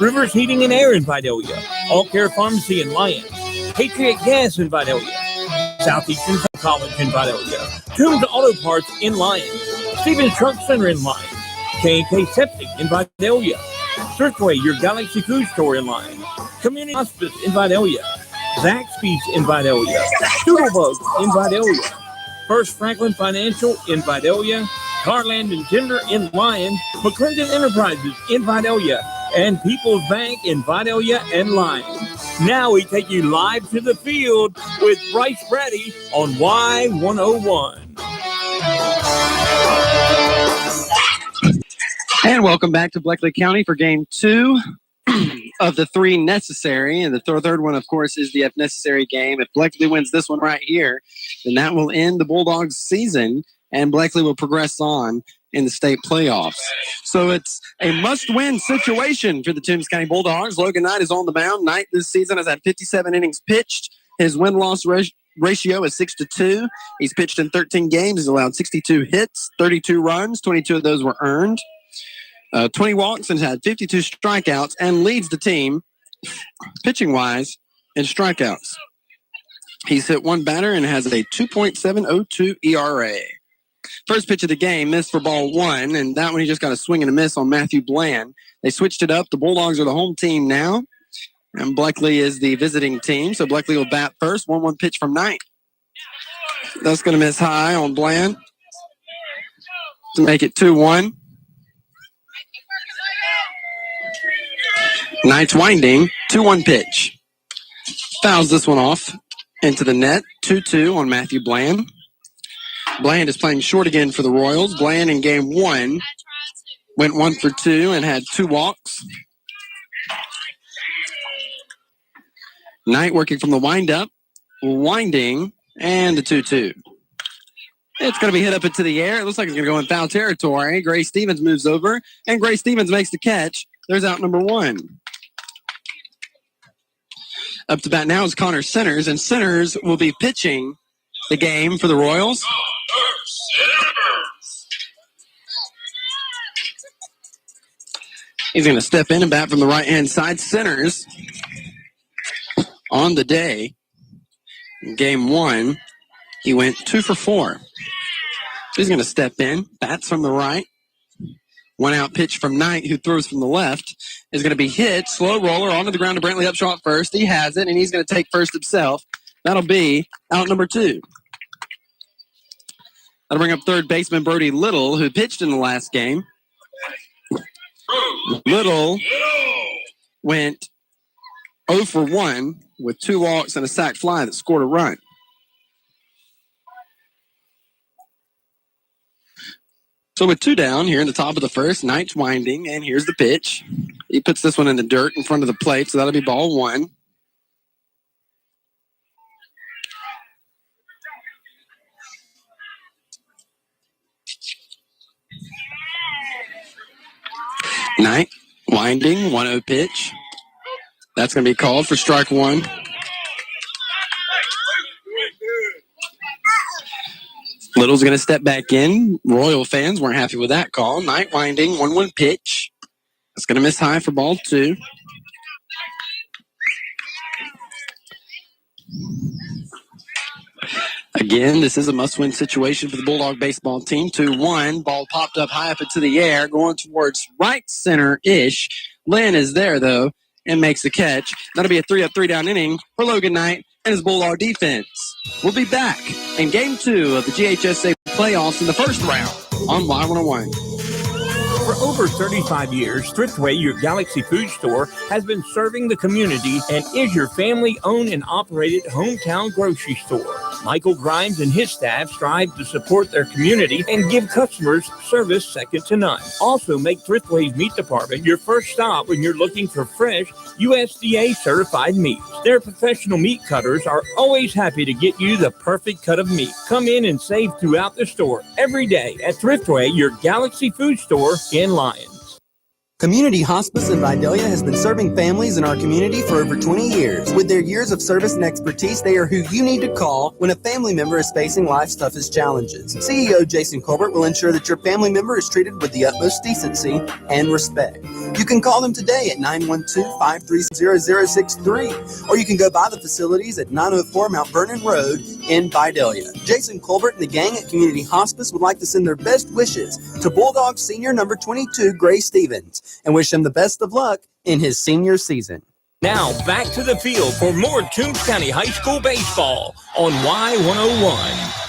Rivers Heating and Air in Vidalia, All Care Pharmacy in Lyons, Patriot Gas in Vidalia, Southeastern College in Vidalia, Toombs Auto Parts in Lyons, Stevens Truck Center in Lyons, K&K Septic in Vidalia, Thriftway, your Galaxy Food Store in Lyons, Community Hospice in Vidalia, Zaxby's in Vidalia, Doodlebug in Vidalia, First Franklin Financial in Vidalia, Carland and Timber in Lyons, McClendon Enterprises in Vidalia, and People's Bank in Vidalia and Lyons. Now we take you live to the field with Bryce Brady on Y101. And welcome back to Bleckley County for game 2 of the 3 necessary. And the third one, of course, is the if necessary game. If Bleckley wins this one right here, then that will end the Bulldogs season, and Bleckley will progress on in the state playoffs. So it's a must-win situation for the Toombs County Bulldogs. Logan Knight is on the mound. Knight this season has had 57 innings pitched. His win-loss ratio is 6-2. He's pitched in 13 games. He's allowed 62 hits, 32 runs. 22 of those were earned. 20 walks and had 52 strikeouts, and leads the team pitching-wise in strikeouts. He's hit one batter and has a 2.702 ERA. First pitch of the game, missed for ball 1, and that one he just got a swing and a miss on Matthew Bland. They switched it up. The Bulldogs are the home team now, and Bleckley is the visiting team, so Bleckley will bat first. 1-1 pitch from Knight. That's going to miss high on Bland to make it 2-1. Knight's winding, 2-1 pitch. Fouls this one off into the net, 2-2 on Matthew Bland. Bland is playing short again for the Royals. Bland in game 1 went 1 for 2 and had 2 walks. Knight working from the windup, winding, and the 2-2. It's going to be hit up into the air. It looks like it's going to go in foul territory. Gray Stevens moves over, and Gray Stevens makes the catch. There's out number 1. Up to bat now is Connor Centers, and Centers will be pitching the game for the Royals. He's going to step in and bat from the right-hand side. Centers on the day. In game 1, he went 2 for 4. He's going to step in, bats from the right. 1-out pitch from Knight, who throws from the left, is going to be hit. Slow roller onto the ground to Brantley Upshaw at first. He has it, and he's going to take first himself. That'll be out number 2. That'll bring up third baseman Brody Little, who pitched in the last game. Little went 0 for 1 with 2 walks and a sac fly that scored a run. So with 2 down here in the top of the first, Knight's winding, and here's the pitch. He puts this one in the dirt in front of the plate, so that'll be ball 1. Knight winding, 1-0 pitch. That's going to be called for strike 1. Little's going to step back in. Royal fans weren't happy with that call. Knight winding, 1-1 pitch. That's going to miss high for ball 2. Again, this is a must-win situation for the Bulldog baseball team. 2-1. Ball popped up high up into the air, going towards right center-ish. Lynn is there, though, and makes the catch. That'll be a 3-up, 3-down inning for Logan Knight and his Bulldog defense. We'll be back in Game 2 of the GHSA playoffs in the first round on Y101. For over 35 years, Thriftway, your Galaxy Food Store, has been serving the community and is your family-owned and operated hometown grocery store. Michael Grimes and his staff strive to support their community and give customers service second to none. Also, make Thriftway's meat department your first stop when you're looking for fresh USDA-certified meats. Their professional meat cutters are always happy to get you the perfect cut of meat. Come in and save throughout the store every day at Thriftway, your Galaxy Food Store in Lyons. Community Hospice in Vidalia has been serving families in our community for over 20 years. With their years of service and expertise, they are who you need to call when a family member is facing life's toughest challenges. CEO Jason Colbert will ensure that your family member is treated with the utmost decency and respect. You can call them today at 912-530-0063, or you can go by the facilities at 904 Mount Vernon Road in Vidalia. Jason Colbert and the gang at Community Hospice would like to send their best wishes to Bulldog Senior number 22, Gray Stevens, and wish him the best of luck in his senior season. Now back to the field for more Toombs County High School baseball on Y101.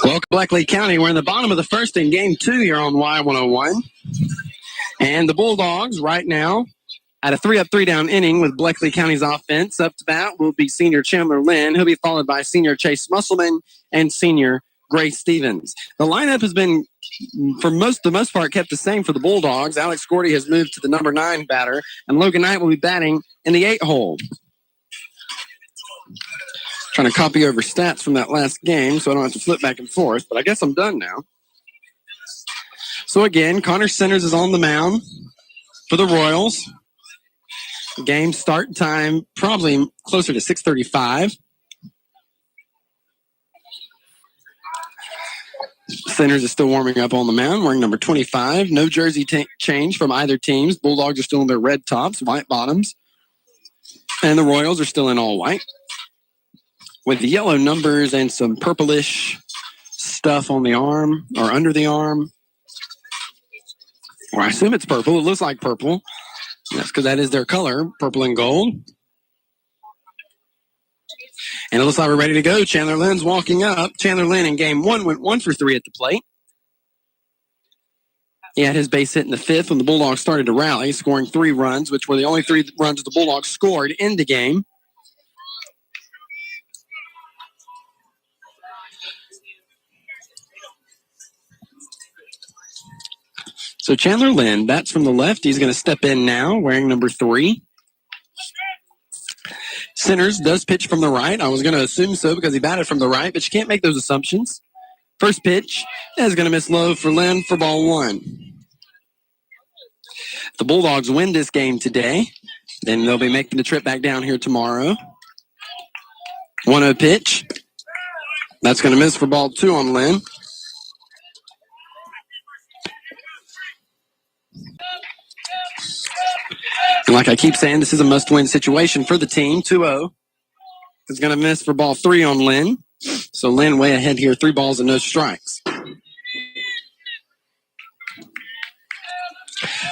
Welcome, Bleckley County. We're in the bottom of the first in game 2 here on Y101. And the Bulldogs right now at a 3-up, 3-down inning with Bleckley County's offense. Up to bat will be senior Chandler Lynn. He'll be followed by senior Chase Musselman and senior Gray Stevens. The lineup has been, for the most part, kept the same for the Bulldogs. Alex Gordy has moved to the number 9 batter, and Logan Knight will be batting in the 8 hole. Trying to copy over stats from that last game so I don't have to flip back and forth, but I guess I'm done now. So again, Connor Centers is on the mound for the Royals. Game start time probably closer to 6:35. Centers is still warming up on the mound, wearing number 25. No jersey change from either teams. Bulldogs are still in their red tops, white bottoms. And the Royals are still in all white, with the yellow numbers and some purplish stuff on the arm or under the arm. Or I assume it's purple. It looks like purple. That's because that is their color, purple and gold. And it looks like we're ready to go. Chandler Lynn's walking up. Chandler Lynn in game 1 went 1 for 3 at the plate. He had his base hit in the 5th when the Bulldogs started to rally, scoring 3 runs, which were the only 3 runs the Bulldogs scored in the game. So Chandler Lynn, bats from the left. He's going to step in now, wearing number 3. Centers does pitch from the right. I was going to assume so because he batted from the right, but you can't make those assumptions. First pitch is going to miss low for Lynn for ball 1. The Bulldogs win this game today. Then they'll be making the trip back down here tomorrow. 1-0 pitch. That's going to miss for ball 2 on Lynn. And like I keep saying, this is a must-win situation for the team. 2-0. It's going to miss for ball 3 on Lynn. So Lynn way ahead here, 3 balls and no strikes.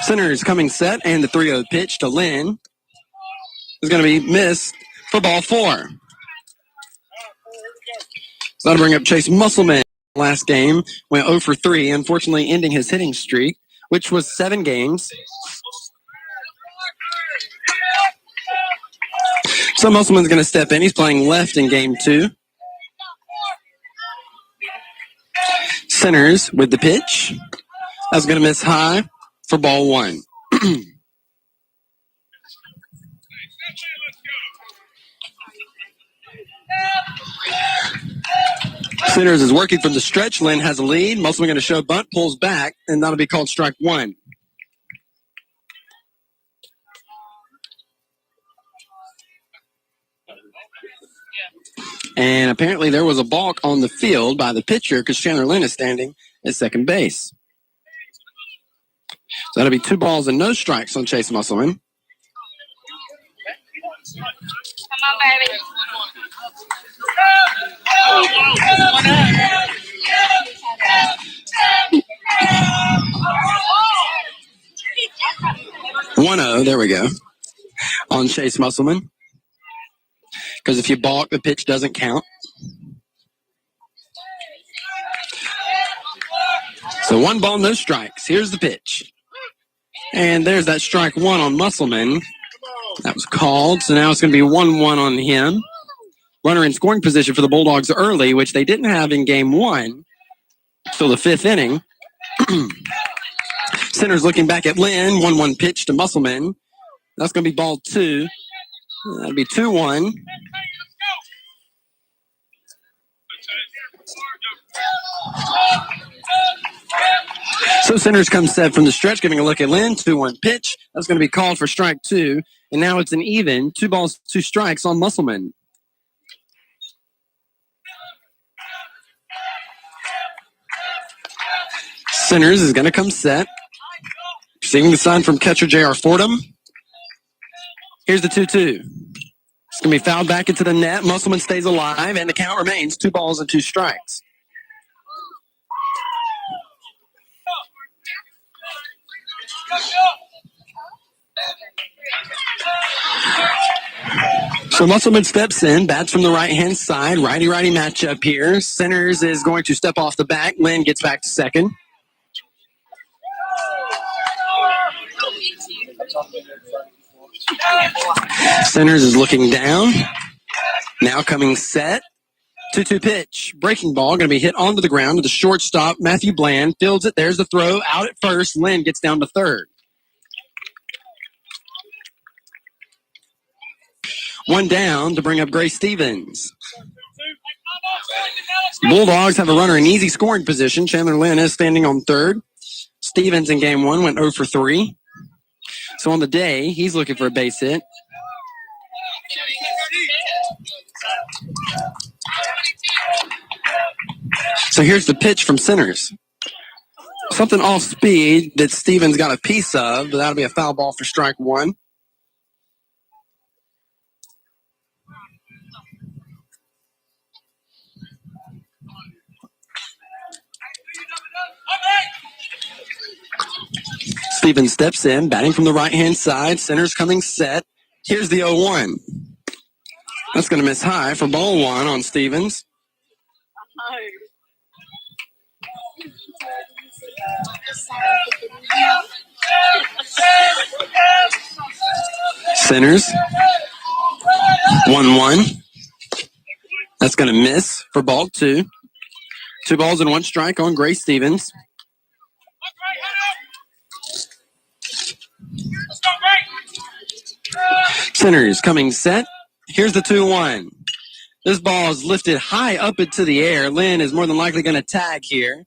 Center is coming set, and the 3-0 pitch to Lynn is going to be missed for ball 4. So that'll bring up Chase Musselman. Last game went 0 for 3, unfortunately ending his hitting streak, which was 7 games. So Musselman's going to step in. He's playing left in game 2. Centers with the pitch. That's going to miss high for ball 1. Centers is working from the stretch. Lynn has a lead. Musselman going to show bunt, pulls back, and that'll be called strike 1. And apparently there was a balk on the field by the pitcher because Chandler Lynn is standing at second base. So that'll be 2 balls and no strikes on Chase Musselman. Come on, baby. 1-0, there we go, on Chase Musselman. Because if you balk, the pitch doesn't count. So 1 ball, no strikes. Here's the pitch. And there's that strike 1 on Musselman. That was called. So now it's going to be 1-1 on him. Runner in scoring position for the Bulldogs early, which they didn't have in game 1 till the 5th inning. Center's looking back at Lynn. 1-1 pitch to Musselman. That's going to be ball 2. That'll be 2-1. So Centers comes set from the stretch, giving a look at Lynn. 2-1 pitch. That's going to be called for strike 2. And now it's an even. 2 balls, 2 strikes on Musselman. Centers is going to come set. Receiving the sign from catcher J.R. Fordham. Here's the 2-2. It's going to be fouled back into the net. Musselman stays alive, and the count remains 2 balls and 2 strikes. So Musselman steps in, bats from the right-hand side. Righty-righty matchup here. Centers is going to step off the back. Lynn gets back to second. Centers is looking down. Now coming set. 2-2 pitch. Breaking ball going to be hit onto the ground to the shortstop. Matthew Bland fields it. There's the throw. Out at first. Lynn gets down to third. 1 down to bring up Gray Stevens. Bulldogs have a runner in easy scoring position. Chandler Lynn is standing on third. Stevens in game 1 went 0 for 3. So on the day, he's looking for a base hit. So here's the pitch from Centers. Something off speed that Stevens got a piece of, but that'll be a foul ball for strike 1. Stevens steps in, batting from the right-hand side. Centers coming set. Here's the 0-1. That's going to miss high for ball 1 on Stevens. Centers. 1-1. That's going to miss for ball 2. 2 balls and 1 strike on Gray Stevens. Centers coming set. Here's the 2-1. This ball is lifted high up into the air. Lynn is more than likely going to tag here.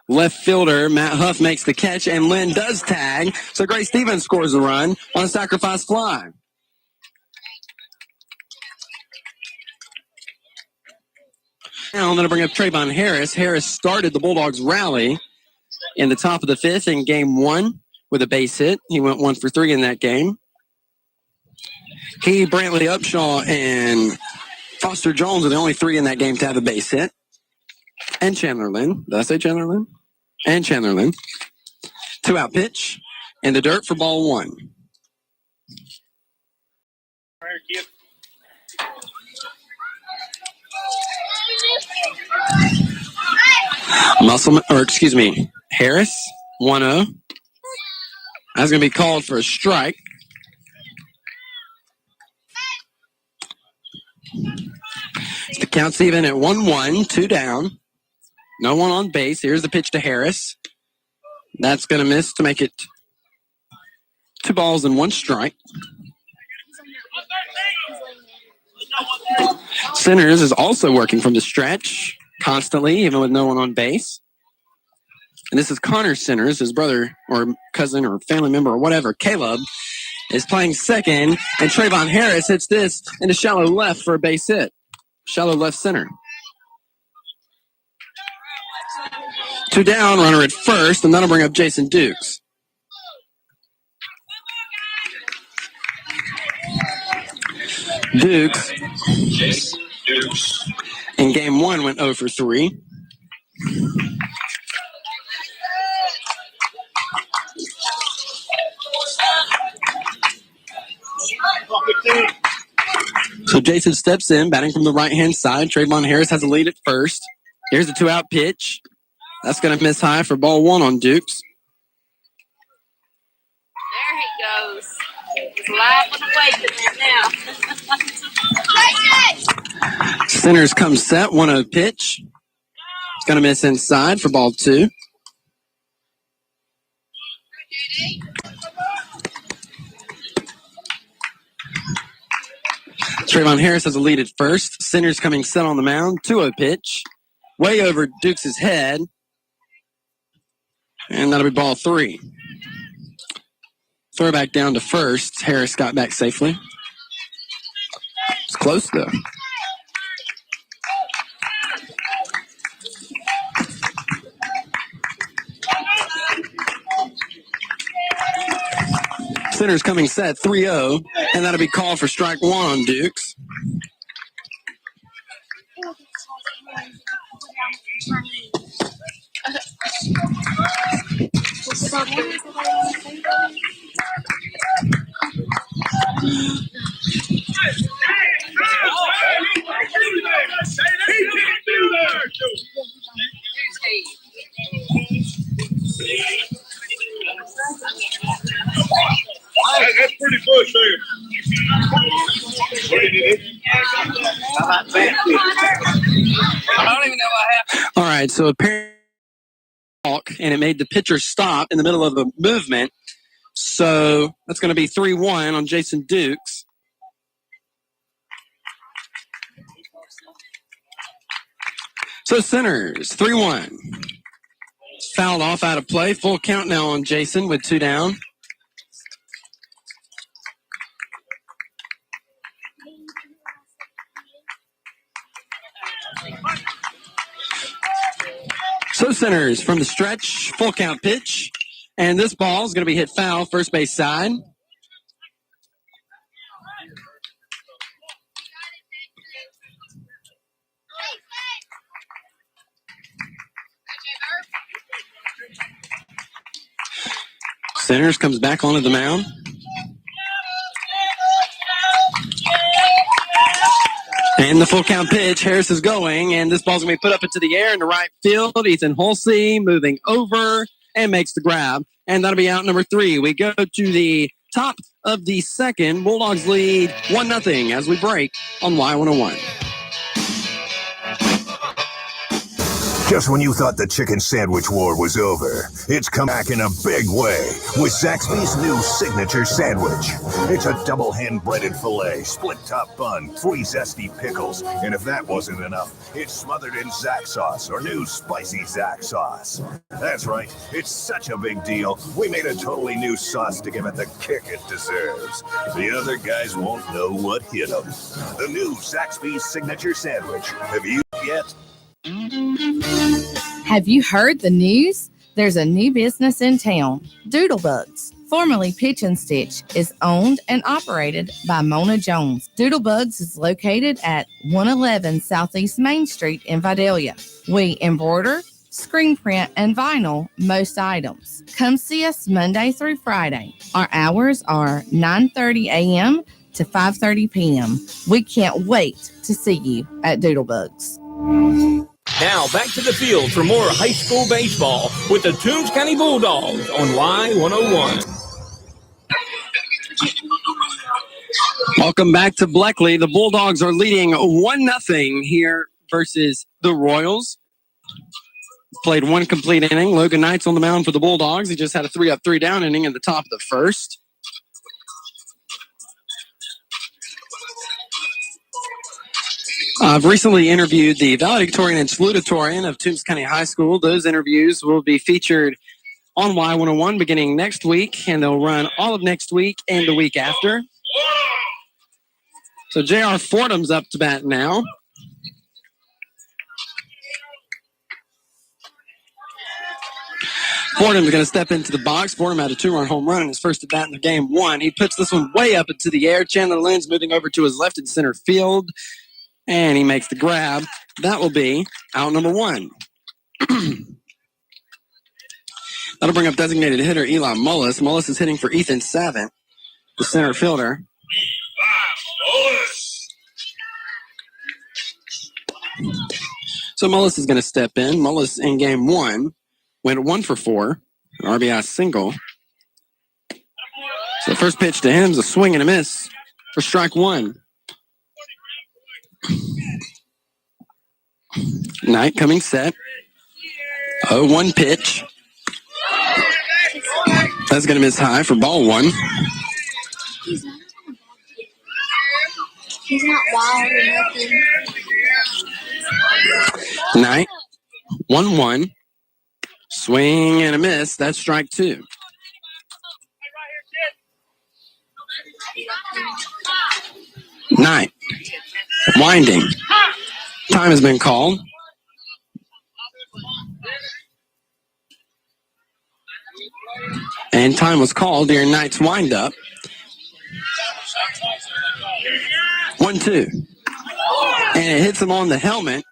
Left fielder Matt Huff makes the catch, and Lynn does tag. So Gray Stevens scores a run on a sacrifice fly. Now I'm going to bring up Trayvon Harris. Harris started the Bulldogs rally in the top of the 5th in game 1 with a base hit. He went 1 for 3 in that game. He, Brantley Upshaw, and Foster Jones are the only 3 in that game to have a base hit. And Chandler Lynn. Did I say Chandler Lynn? And Chandler Lynn. 2-out pitch in the dirt for ball 1. Harris, 1-0. That's going to be called for a strike. The count's even at 1-1, 2 down. No one on base. Here's the pitch to Harris. That's going to miss to make it 2 balls and 1 strike. Centers is also working from the stretch constantly, even with no one on base. And this is Connor Centers, his brother or cousin or family member or whatever, Caleb, is playing second. And Trayvon Harris hits this into shallow left for a base hit. Shallow left center. 2 down, runner at first, and that'll bring up Jason Dukes. Dukes in game 1 went 0 for 3. So Jason steps in, batting from the right-hand side. Trayvon Harris has a lead at first. Here's the 2-out pitch. That's going to miss high for ball 1 on Dukes. There he goes. He's live on the way now. Centers come set, 1-0 pitch. It's going to miss inside for ball 2. Trayvon Harris has a lead at first. Centers coming set on the mound, 2-0 pitch. Way over Dukes' head. And that'll be ball 3. Throwback down to first. Harris got back safely. It's close, though. Center's coming set 3-0, and that'll be called for strike 1 on Dukes. That's pretty push there. I don't even know what happened. All right, so apparently, and it made the pitcher stop in the middle of the movement. So that's going to be 3-1 on Jason Dukes. So Centers, 3-1. Fouled off out of play. Full count now on Jason with 2 down. So Centers from the stretch, full count pitch. And this ball is going to be hit foul, first base side. Centers comes back onto the mound. And the full count pitch, Harris is going, and this ball's going to be put up into the air into right field. Ethan Holsey moving over and makes the grab. And that'll be out number 3. We go to the top of the second. Bulldogs lead 1-0 as we break on Y101. Just when you thought the chicken sandwich war was over, it's come back in a big way with Zaxby's new signature sandwich. It's a double hand-breaded filet, split-top bun, 3 zesty pickles, and if that wasn't enough, it's smothered in Zax sauce, or new spicy Zax sauce. That's right, it's such a big deal, we made a totally new sauce to give it the kick it deserves. The other guys won't know what hit them. The new Zaxby's signature sandwich. Have you yet? Have you heard the news? There's a new business in town. Doodlebugs, formerly Pitch and Stitch, is owned and operated by Mona Jones. Doodlebugs is located at 111 Southeast Main Street in Vidalia. We embroider, screen print, and vinyl most items. Come see us Monday through Friday. Our hours are 9:30 a.m. to 5:30 p.m. We can't wait to see you at Doodlebugs. Now back to the field for more high school baseball with the Toombs County Bulldogs on Y101. Welcome back to Bleckley. The Bulldogs are leading 1-0 here versus the Royals. Played 1 complete inning. Logan Knight's on the mound for the Bulldogs. He just had a 3-up, 3-down inning in the top of the first. I've recently interviewed the valedictorian and salutatorian of Toombs County High School. Those interviews will be featured on Y101 beginning next week, and they'll run all of next week and the week after. So J.R. Fordham's up to bat now. Fordham's going to step into the box. Fordham had a 2-run home run in his first at bat in the game 1. He puts this one way up into the air. Chandler Lynn's moving over to his left in center field. And he makes the grab. That will be out number 1. That'll bring up designated hitter Eli Mullis. Mullis is hitting for Ethan Savant, the center fielder. So Mullis is going to step in. Mullis in game 1 went 1 for 4, an RBI single. So the first pitch to him is a swing and a miss for strike 1. Knight coming set. 0-1 pitch. That's going to miss high for ball 1. He's not wild or nothing. Knight, 1-1. Swing and a miss. That's strike two. Knight. Winding. Time has been called. And time was called during Knight's windup. 1-2. And it hits him on the helmet.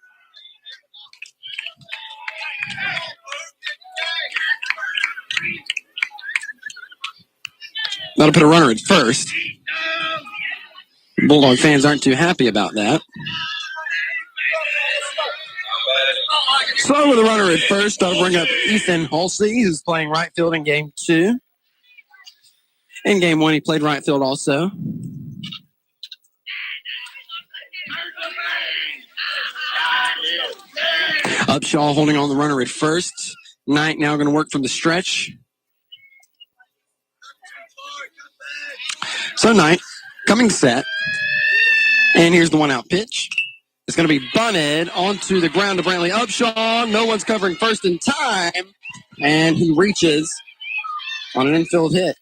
That'll put a runner at first. Bulldog fans aren't too happy about that. So with a runner at first, I'll bring up Ethan Halsey, who's playing right field in game 2. In game 1, he played right field also. Upshaw holding on the runner at first. Knight now going to work from the stretch. So Knight coming set. And here's the 1-out pitch. It's going to be bunted onto the ground to Brantley Upshaw. No one's covering first in time. And he reaches on an infield hit.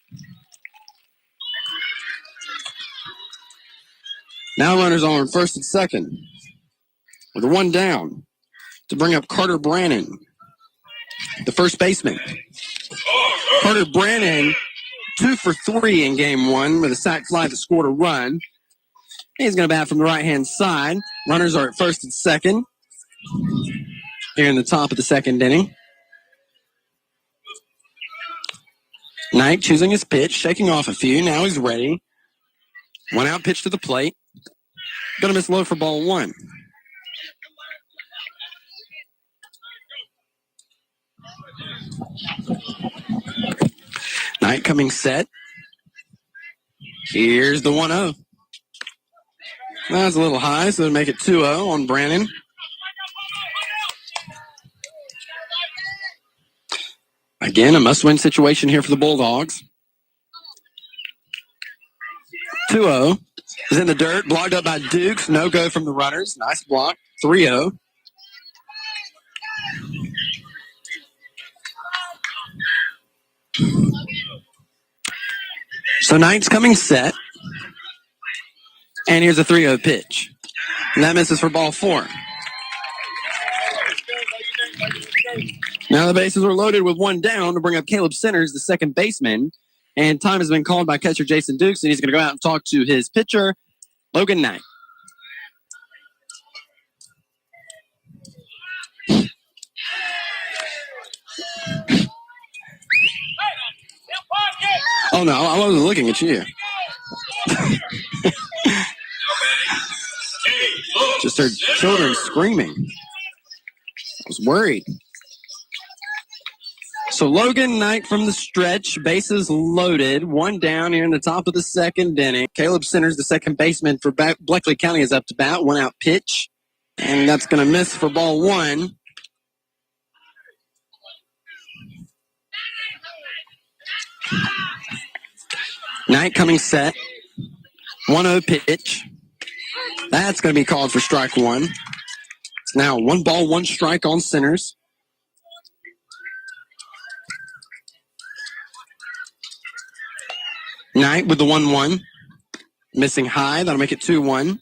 Now runners on first and second. With a 1 down to bring up Carter Brannon, the first baseman. Carter Brannon, 2 for 3 in game 1 with a sac fly that scored a run. He's going to bat from the right-hand side. Runners are at first and second here in the top of the second inning. Knight choosing his pitch, shaking off a few. Now he's ready. 1-out pitch to the plate. Going to miss low for ball 1. Knight coming set. Here's the 1-0. That's a little high, so it'll make it 2-0 on Brannon. Again, a must-win situation here for the Bulldogs. 2-0 is in the dirt, blocked up by Dukes. No go from the runners. Nice block. 3-0. So Knight's coming set. And here's a 3-0 pitch. And that misses for ball 4. Now the bases are loaded with 1 down to bring up Caleb Centers, the second baseman. And time has been called by catcher Jason Dukes, and he's going to go out and talk to his pitcher, Logan Knight. Oh, no, I wasn't looking at you. Just heard children screaming. I was worried. So Logan Knight from the stretch, bases loaded, 1 down here in the top of the second inning. Caleb Centers, the second baseman for Bleckley County, is up to bat. 1-out pitch, and that's going to miss for ball 1. Knight coming set. 1-0 pitch. That's going to be called for strike 1. It's now 1 ball, 1 strike on Centers. Knight with the 1-1. Missing high. That'll make it 2-1.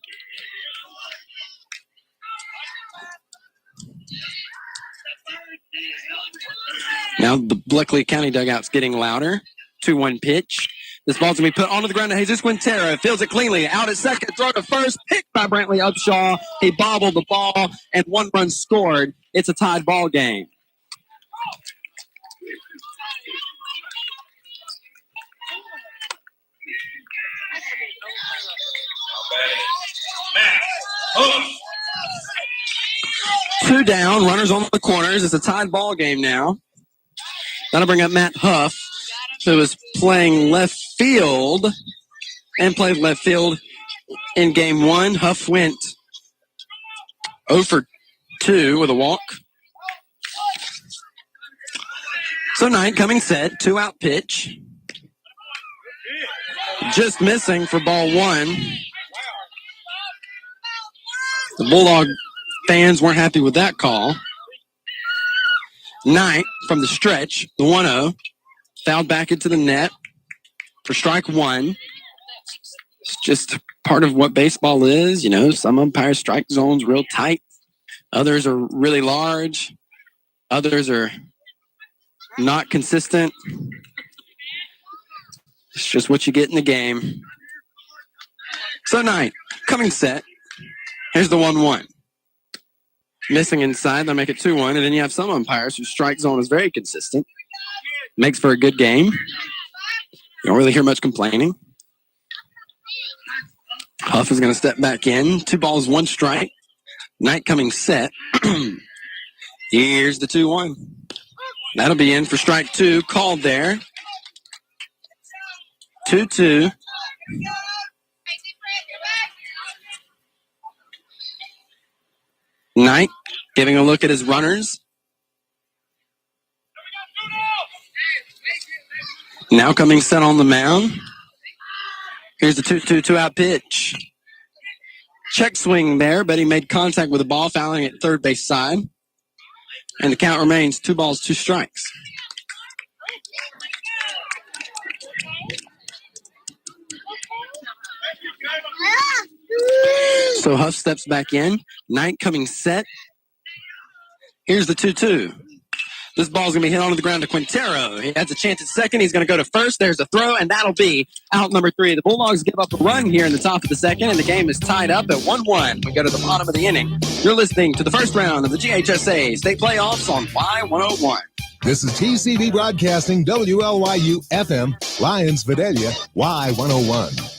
Now the Bleckley County dugout's getting louder. 2-1 pitch. This ball's going to be put onto the ground to Jesus Quintero. Fields it cleanly. Out at second. Throw to first. Picked by Brantley Upshaw. He bobbled the ball, and 1 run scored. It's a tied ball game. Two down. Runners on the corners. It's a tied ball game now. That'll bring up Matt Huff, who is playing left field and played left field in game 1. Huff went 0 for 2 with a walk. So Knight coming set, 2-out pitch. Just missing for ball 1. The Bulldog fans weren't happy with that call. Knight from the stretch, the 1-0, fouled back into the net for strike one. It's just part of what baseball is. You know, some umpire strike zones real tight. Others are really large. Others are not consistent. It's just what you get in the game. So Knight, coming set. Here's the 1-1. Missing inside, they'll make it 2-1. And then you have some umpires whose strike zone is very consistent. Makes for a good game. You don't really hear much complaining. Huff is going to step back in. 2 balls, 1 strike. Knight coming set. Here's the 2-1. That'll be in for strike 2. Called there. 2-2. Knight giving a look at his runners. Now coming set on the mound. Here's the 2-2 out pitch. Check swing there, but he made contact with the ball, fouling at third base side. And the count remains 2 balls, 2 strikes. So Huff steps back in. Knight coming set. Here's the 2-2. This ball's going to be hit onto the ground to Quintero. He has a chance at second. He's going to go to first. There's a throw, and that'll be out number 3. The Bulldogs give up a run here in the top of the second, and the game is tied up at 1-1. We go to the bottom of the inning. You're listening to the first round of the GHSA State Playoffs on Y101. This is TCB Broadcasting, WLYU FM, Lions Vidalia, Y101.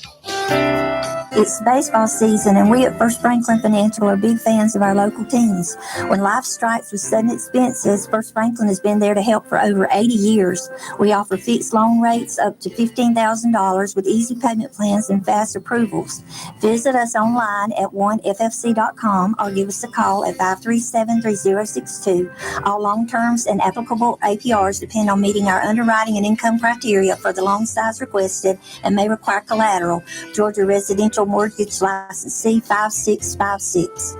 It's baseball season, and we at First Franklin Financial are big fans of our local teams. When life strikes with sudden expenses, First Franklin has been there to help for over 80 years. We offer fixed loan rates up to $15,000 with easy payment plans and fast approvals. Visit us online at oneffc.com or give us a call at 537-3062. All loan terms and applicable APRs depend on meeting our underwriting and income criteria for the loan size requested and may require collateral. Georgia Residential Mortgage License C5656.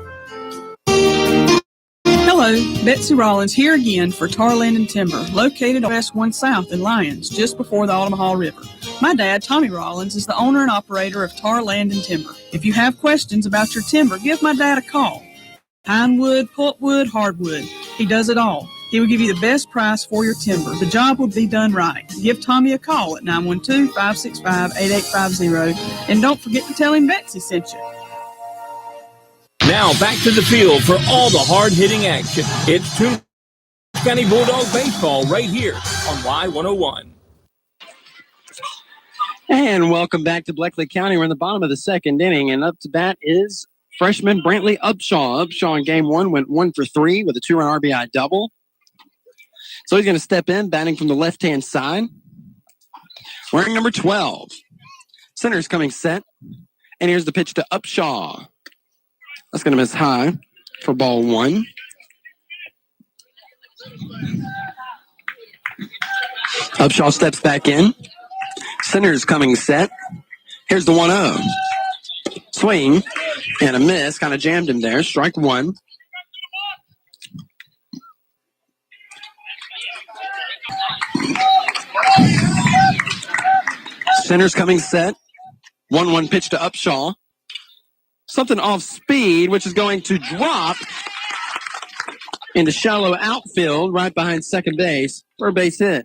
Hello, Betsy Rollins here again for Tar Land and Timber, located on West 1 South in Lyons, just before the Omaha River. My dad, Tommy Rollins, is the owner and operator of Tar Land and Timber. If you have questions about your timber, give my dad a call. Pine wood, pulpwood, hardwood, he does it all. He will give you the best price for your timber. The job will be done right. Give Tommy a call at 912-565-8850. And don't forget to tell him Betsy sent you. Now back to the field for all the hard-hitting action. It's Toon County Bulldog Baseball right here on Y101. And welcome back to Bleckley County. We're in the bottom of the second inning, and up to bat is freshman Brantley Upshaw. Upshaw in game 1 went 1 for 3 with a 2-run RBI double. So he's going to step in, batting from the left-hand side. Wearing number 12. Center's coming set. And here's the pitch to Upshaw. That's going to miss high for ball 1. Upshaw steps back in. Center's coming set. Here's the 1-0. Swing and a miss. Kind of jammed him there. Strike 1. Center's coming set. 1-1 pitch to Upshaw. Something off speed, which is going to drop into shallow outfield right behind second base for a base hit.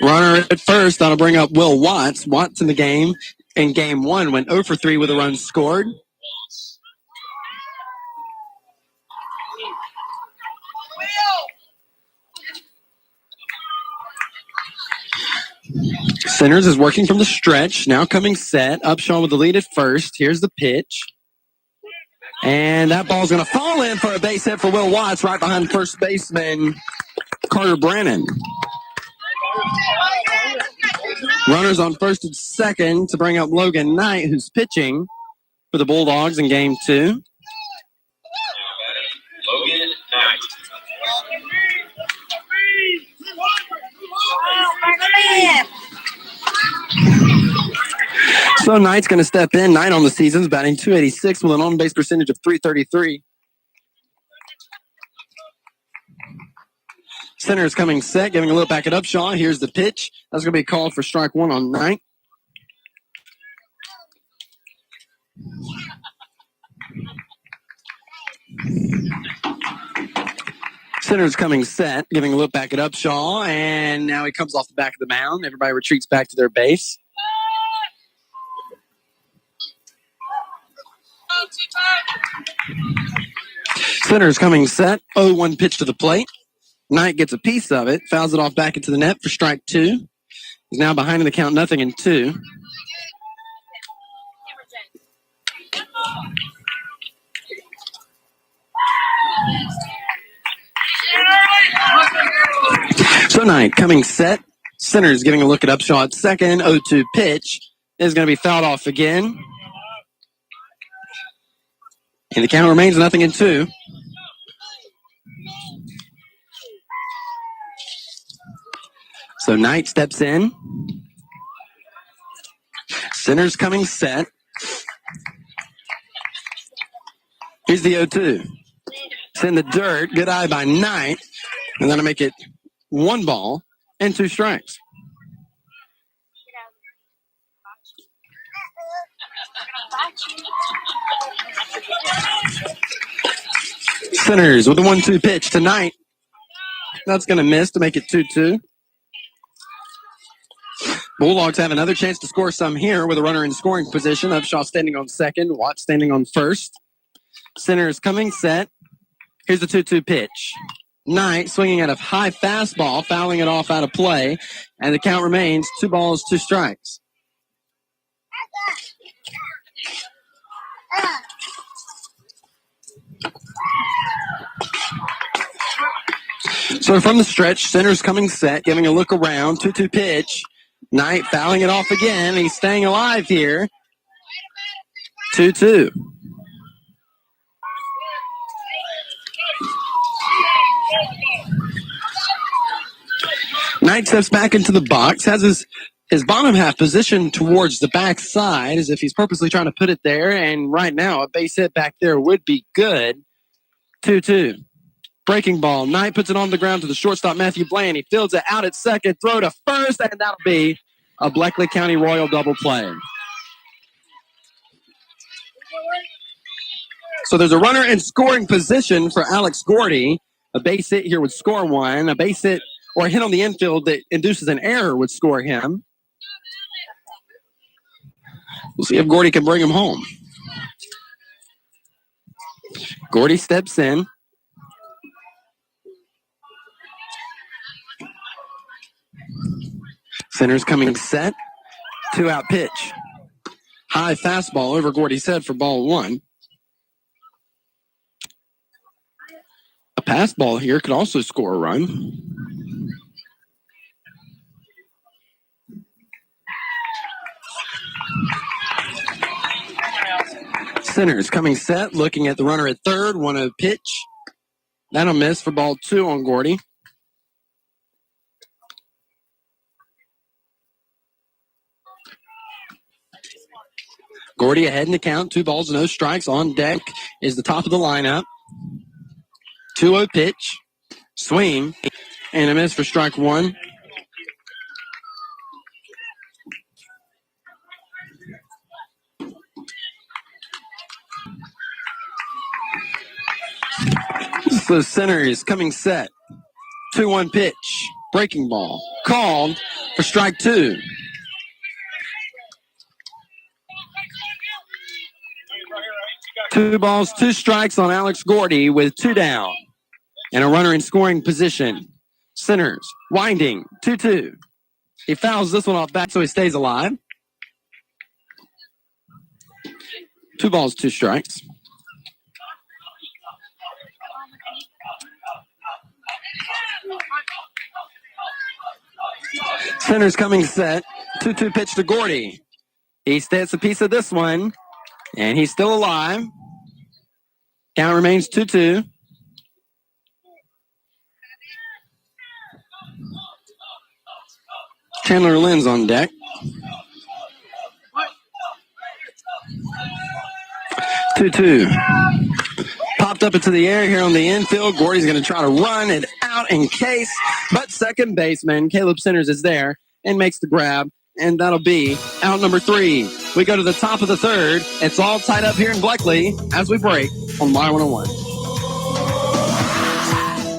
Runner at first, that'll bring up Will Watts. Watts in the game in game 1 went 0 for 3 with a run scored. Centers is working from the stretch. Now coming set. Upshaw with the lead at first. Here's the pitch. And that ball's going to fall in for a base hit for Will Watts right behind first baseman Carter Brannon. Runners on first and second to bring up Logan Knight, who's pitching for the Bulldogs in game 2. Logan Knight. So Knight's going to step in. Knight on the season's batting .286 with an on-base percentage of .333. Center is coming set, giving a look back at Upshaw. Here's the pitch. That's going to be called for strike one on Knight. Center's coming set, giving a look back at Upshaw, and now he comes off the back of the mound. Everybody retreats back to their base. Center's coming set, 0-1 pitch to the plate. Knight gets a piece of it, fouls it off back into the net for strike two. He's now behind in the count, 0-2. So Knight coming set. Center's giving a look at Upshaw at second. 0-2 pitch is going to be fouled off again. And the count remains 0-2. So Knight steps in. Center's coming set. Here's the 0-2. It's in the dirt. Good eye by Knight. And then to make it 1 ball and 2 strikes. Centers with the 1-2 pitch tonight. That's going to miss to make it 2-2. Bulldogs have another chance to score some here with a runner in scoring position. Upshaw standing on second. Watt standing on first. Center is coming set. Here's the 2-2 pitch. Knight swinging at a high fastball, fouling it off out of play. And the count remains 2 balls, 2 strikes. So from the stretch, Center's coming set, giving a look around. 2-2 pitch. Knight fouling it off again. He's staying alive here. 2-2. Knight steps back into the box, has his bottom half positioned towards the back side as if he's purposely trying to put it there. And right now, a base hit back there would be good. 2-2. Breaking ball. Knight puts it on the ground to the shortstop, Matthew Bland. He fields it out at second, throw to first, and that'll be a Bleckley County Royal double play. So there's a runner in scoring position for Alex Gordy. A base hit here would score 1. A base hit or a hit on the infield that induces an error would score him. We'll see if Gordy can bring him home. Gordy steps in. Center's coming set. 2-out pitch. High fastball over Gordy's head for ball 1. A pass ball here could also score a run. Center's coming set, looking at the runner at third. 1-0 pitch. That'll miss for ball 2 on Gordy. Gordy ahead in the count. 2 balls, no strikes. On deck is the top of the lineup. 2-0 pitch. Swing. And a miss for strike 1. So Center is coming set. 2-1 pitch. Breaking ball. Called for strike 2. Two balls, 2 strikes on Alex Gordy with 2 down. And a runner in scoring position. Centers, winding, 2-2. He fouls this one off back so he stays alive. 2 balls, 2 strikes. Center's coming set. 2-2 pitch to Gordy. He gets a piece of this one. And he's still alive. Count remains 2-2. Chandler Lynn's on deck. 2-2. Popped up into the air here on the infield. Gordy's going to try to run it out in case. But second baseman Caleb Centers is there and makes the grab. And that'll be out number 3. We go to the top of the third. It's all tied up here in Bleckley as we break on Y101.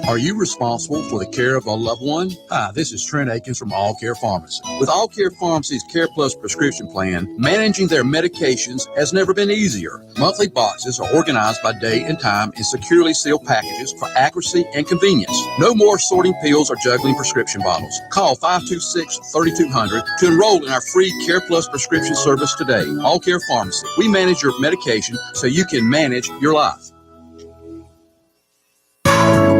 Are you responsible for the care of a loved one? Hi, this is Trent Akins from All Care Pharmacy. With All Care Pharmacy's Care Plus prescription plan, managing their medications has never been easier. Monthly boxes are organized by date and time in securely sealed packages for accuracy and convenience. No more sorting pills or juggling prescription bottles. Call 526-3200 to enroll in our free Care Plus prescription service today. All Care Pharmacy. We manage your medication so you can manage your life.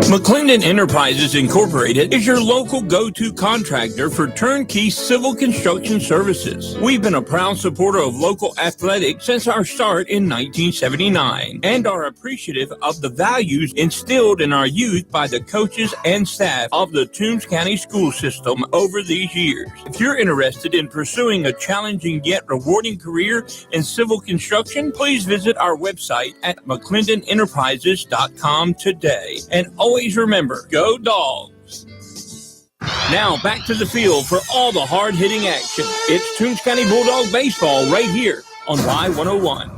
McClendon Enterprises Incorporated is your local go-to contractor for turnkey civil construction services. We've been a proud supporter of local athletics since our start in 1979 and are appreciative of the values instilled in our youth by the coaches and staff of the Toombs County school system over these years. If you're interested in pursuing a challenging yet rewarding career in civil construction, please visit our website at McClendenEnterprises.com today. And always remember, go Dogs! Now back to the field for all the hard-hitting action. It's Toombs County Bulldog Baseball right here on Y101.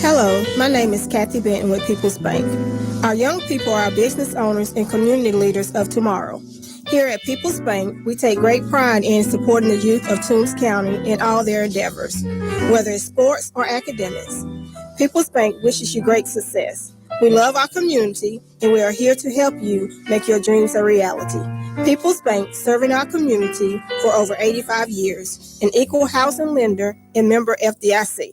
Hello, my name is Kathy Benton with People's Bank. Our young people are our business owners and community leaders of tomorrow. Here at People's Bank, we take great pride in supporting the youth of Toombs County in all their endeavors, whether it's sports or academics. People's Bank wishes you great success. We love our community, and we are here to help you make your dreams a reality. People's Bank, serving our community for over 85 years, an equal housing lender and member FDIC.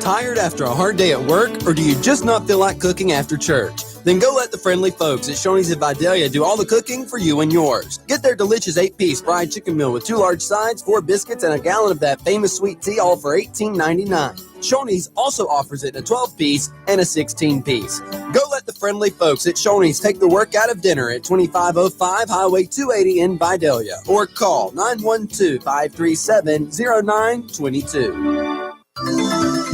Tired after a hard day at work, or do you just not feel like cooking after church? Then go let the friendly folks at Shoney's at Vidalia do all the cooking for you and yours. Get their delicious 8-piece fried chicken meal with 2 large sides, 4 biscuits, and a gallon of that famous sweet tea, all for $18.99. Shoney's also offers it in a 12-piece and a 16-piece. Go let the friendly folks at Shoney's take the work out of dinner at 2505 Highway 280 in Vidalia, or call 912-537-0922.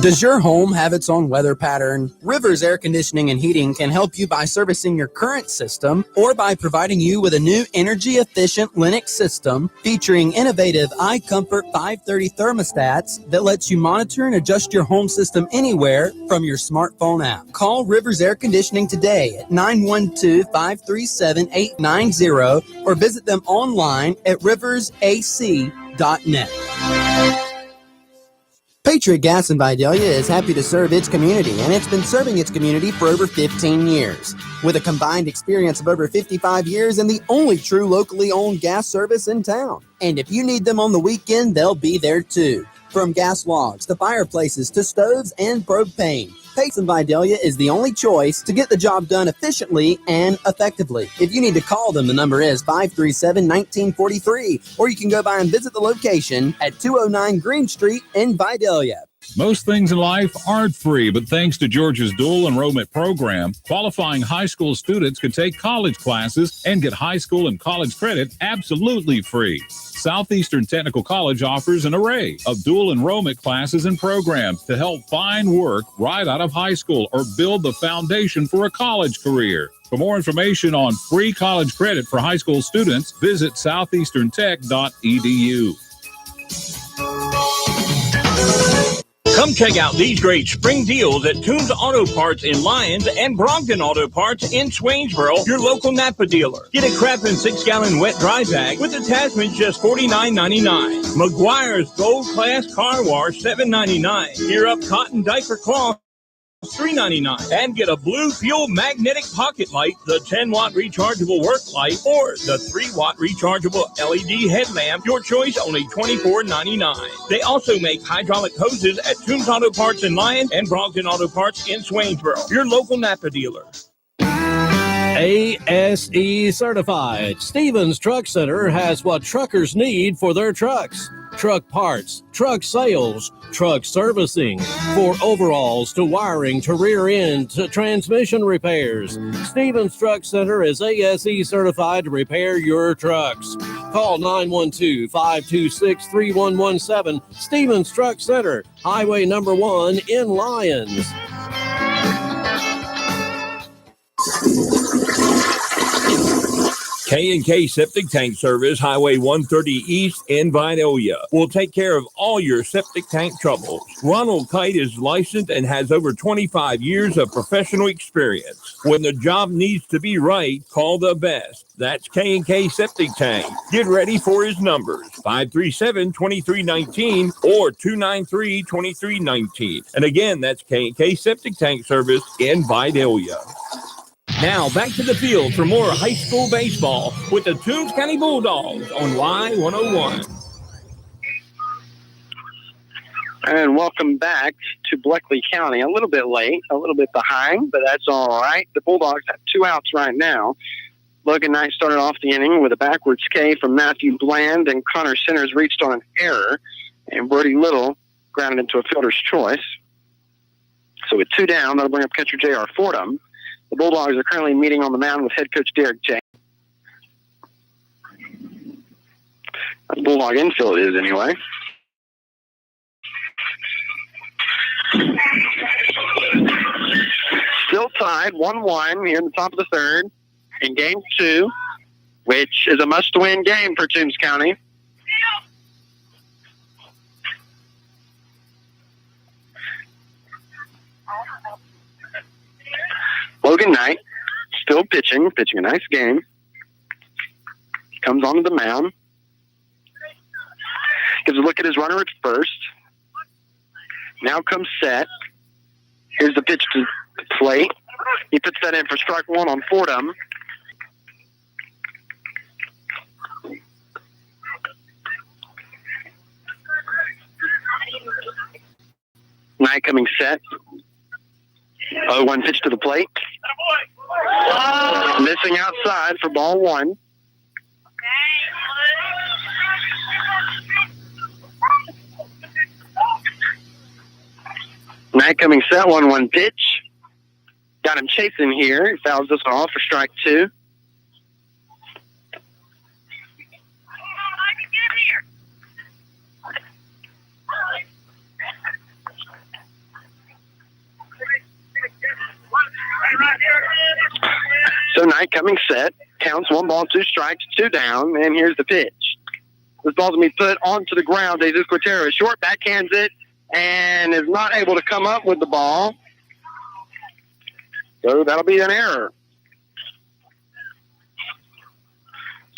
Does your home have its own weather pattern? Rivers Air Conditioning and Heating can help you by servicing your current system or by providing you with a new energy-efficient Linux system featuring innovative iComfort 530 thermostats that lets you monitor and adjust your home system anywhere from your smartphone app. Call Rivers Air Conditioning today at 912-537-890 or visit them online at riversac.net. Patriot Gas in Vidalia is happy to serve its community, and it's been serving its community for over 15 years. With a combined experience of over 55 years and the only true locally owned gas service in town. And if you need them on the weekend, they'll be there too. From gas logs to fireplaces to stoves and propane, Pace in Vidalia is the only choice to get the job done efficiently and effectively. If you need to call them, the number is 537-1943, or you can go by and visit the location at 209 Green Street in Vidalia. Most things in life aren't free, but thanks to Georgia's dual enrollment program, qualifying high school students can take college classes and get high school and college credit absolutely free. Southeastern Technical College offers an array of dual enrollment classes and programs to help find work right out of high school or build the foundation for a college career. For more information on free college credit for high school students, visit southeasterntech.edu. Come check out these great spring deals at Toombs Auto Parts in Lyons and Brockton Auto Parts in Swainsboro, your local Napa dealer. Get a Craftsman 6-gallon wet dry bag with attachments just $49.99. McGuire's Gold Class Car Wash $7.99. Gear Up Cotton Diaper Cloth $3.99 and get a blue fuel magnetic pocket light, the 10-watt rechargeable work light, or the 3-watt rechargeable LED headlamp. Your choice, only $24.99. They also make hydraulic hoses at Toombs Auto Parts in Lyon and Brogdon Auto Parts in Swainsboro. Your local Napa dealer. ASE certified. Stevens Truck Center has what truckers need for their trucks. Truck parts, truck sales, truck servicing, for overhauls to wiring to rear end to transmission repairs. Stevens Truck Center is ASE certified to repair your trucks. Call 912-526-3117. Stevens Truck Center, Highway number 1 in Lyons. K&K Septic Tank Service, Highway 130 East in Vidalia, will take care of all your septic tank troubles. Ronald Kite is licensed and has over 25 years of professional experience. When the job needs to be right, call the best. That's K&K Septic Tank. Get ready for his numbers, 537-2319 or 293-2319. And again, that's K&K Septic Tank Service in Vidalia. Now, back to the field for more high school baseball with the Toombs County Bulldogs on Y101. And welcome back to Bleckley County. A little bit late, a little bit behind, but that's all right. The Bulldogs have 2 outs right now. Logan Knight started off the inning with a backwards K from Matthew Bland, and Connor Centers reached on an error, and Brody Little grounded into a fielder's choice. So with 2 down, that'll bring up catcher J.R. Fordham. The Bulldogs are currently meeting on the mound with head coach Derek James. The Bulldog infield is, anyway. Still tied, 1-1 here in the top of the third in Game 2, which is a must-win game for Toombs County. Logan Knight, still pitching a nice game. Comes onto the mound. Gives a look at his runner at first. Now comes set. Here's the pitch to the plate. He puts that in for strike 1 on Fordham. Knight coming set. 0-1 pitch to the plate. Missing outside for ball 1. Knight coming set, 1-1 pitch. Got him chasing here. He fouls this one off for strike 2. So Knight coming set, counts 1 ball, 2 strikes, 2 down, and here's the pitch. This ball's going to be put onto the ground. Jesus Quintero short backhands it and is not able to come up with the ball. So that'll be an error.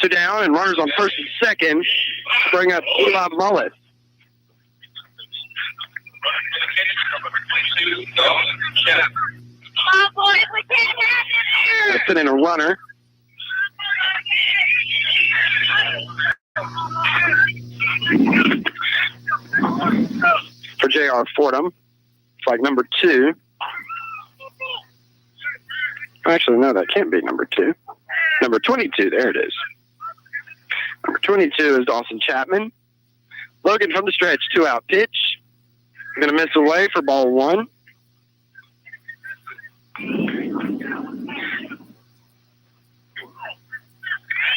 2 down and runners on first and second bring up Eli Mullet. Let's put in a runner. For J.R. Fordham. It's like number 2. Actually, no, that can't be number 2. Number 22, there it is. Number 22 is Dawson Chapman. Logan from the stretch, 2-out pitch. Going to miss away for ball 1.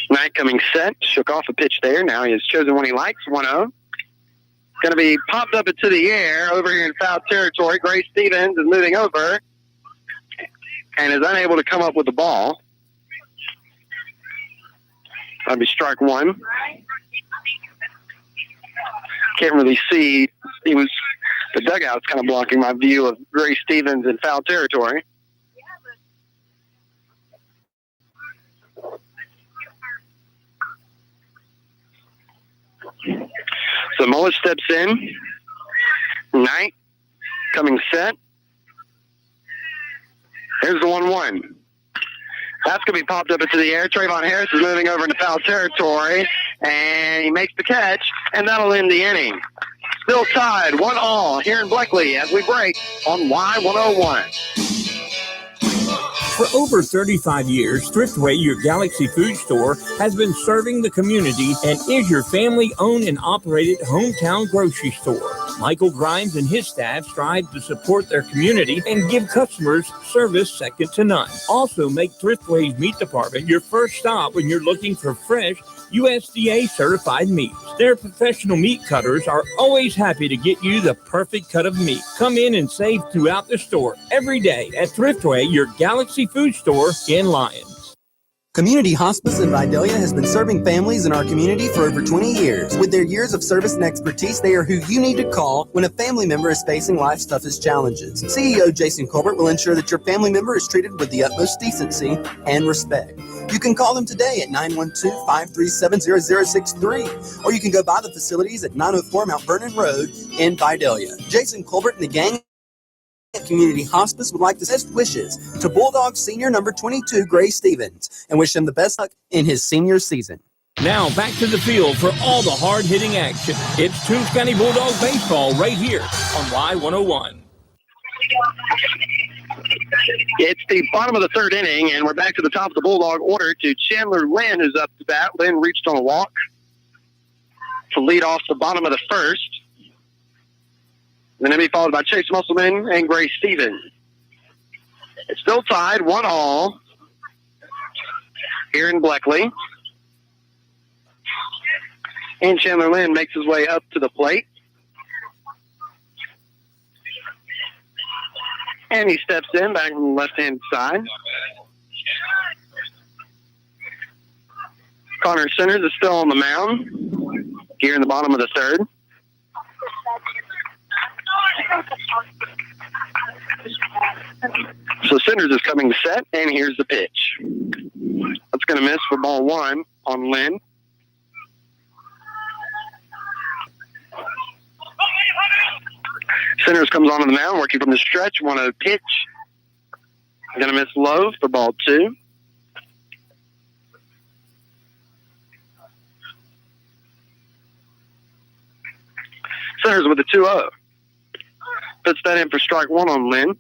Knight coming set, shook off a pitch there. Now he has chosen one he likes, 1-0. Going to be popped up into the air over here in foul territory. Gray Stevens is moving over and is unable to come up with the ball. That'll be strike 1. Can't really see. The dugout's kind of blocking my view of Gray Stevens in foul territory. So Mullet steps in. Knight coming set. Here's the 1-1. That's going to be popped up into the air. Trayvon Harris is moving over into foul territory, and he makes the catch, and that'll end the inning. Still tied, 1-1 here in Bleckley as we break on Y101. For over 35 years, Thriftway, your Galaxy food store, has been serving the community and is your family-owned and operated hometown grocery store. Michael Grimes and his staff strive to support their community and give customers service second to none. Also, make Thriftway's meat department your first stop when you're looking for fresh USDA certified meats. Their professional meat cutters are always happy to get you the perfect cut of meat. Come in and save throughout the store every day at Thriftway, your Galaxy food store in Lyons. Community Hospice in Vidalia has been serving families in our community for over 20 years. With their years of service and expertise, they are who you need to call when a family member is facing life's toughest challenges. CEO Jason Colbert will ensure that your family member is treated with the utmost decency and respect. You can call them today at 912-537-0063, or you can go by the facilities at 904 Mount Vernon Road in Vidalia. Jason Colbert and the gang at Community Hospice would like to best wishes to Bulldog Senior number 22, Gray Stevens, and wish him the best luck in his senior season. Now back to the field for all the hard-hitting action. It's Toombs County Bulldog baseball right here on Y101. It's the bottom of the third inning, and we're back to the top of the Bulldog order to Chandler Lynn, who's up to bat. Lynn reached on a walk to lead off the bottom of the first. Then it'll be followed by Chase Musselman and Gray Stevens. It's still tied, 1-1 here in Bleckley. And Chandler Lynn makes his way up to the plate. And he steps in back from the left-hand side. Connor Centers is still on the mound here in the bottom of the third. So Centers is coming set, and here's the pitch. That's going to miss for ball one on Lynn. Centers comes onto the mound, working from the stretch. Want to pitch. Going to miss low for ball two. Centers with a 2-0. Puts that in for strike one on Lynn.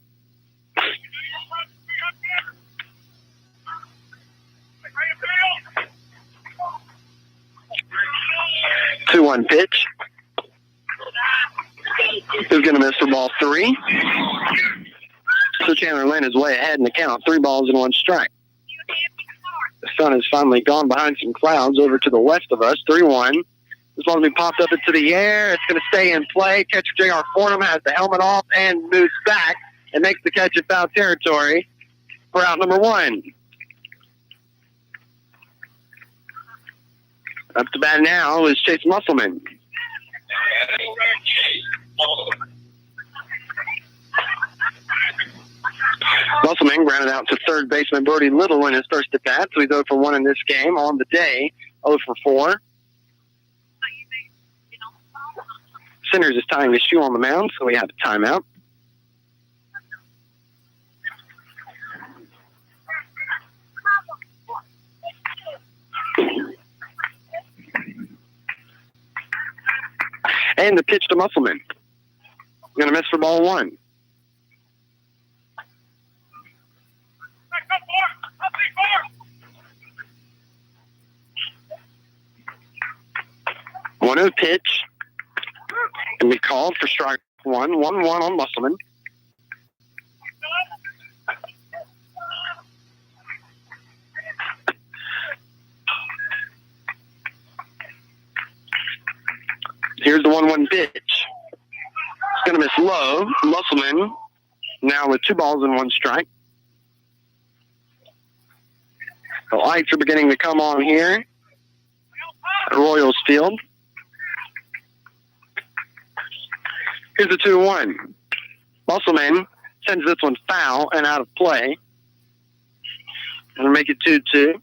2-1 pitch. Who's going to miss for ball three. So Chandler Lynn is way ahead in the count. 3 balls and 1 strike. The sun has finally gone behind some clouds over to the west of us. 3-1. This ball will be popped up into the air. It's going to stay in play. Catcher J.R. Fordham has the helmet off and moves back and makes the catch at foul territory for out number 1. Up to bat now is Chase Musselman. Musselman grounded out to third baseman Brody Little in his first at bat, so he's 0 for 1 in this game. On the day, 0 for 4. Centers is tying his shoe on the mound, so we have a timeout. And the pitch to Musselman. Going to miss for ball 1. One pitch. And we called for strike 1. 1-1 on Musselman. Here's the 1-1 pitch. It's going to miss low. Musselman now with 2 balls and 1 strike. The lights are beginning to come on here at Royals Field. Here's the 2-1. Musselman sends this one foul and out of play. And make it 2-2.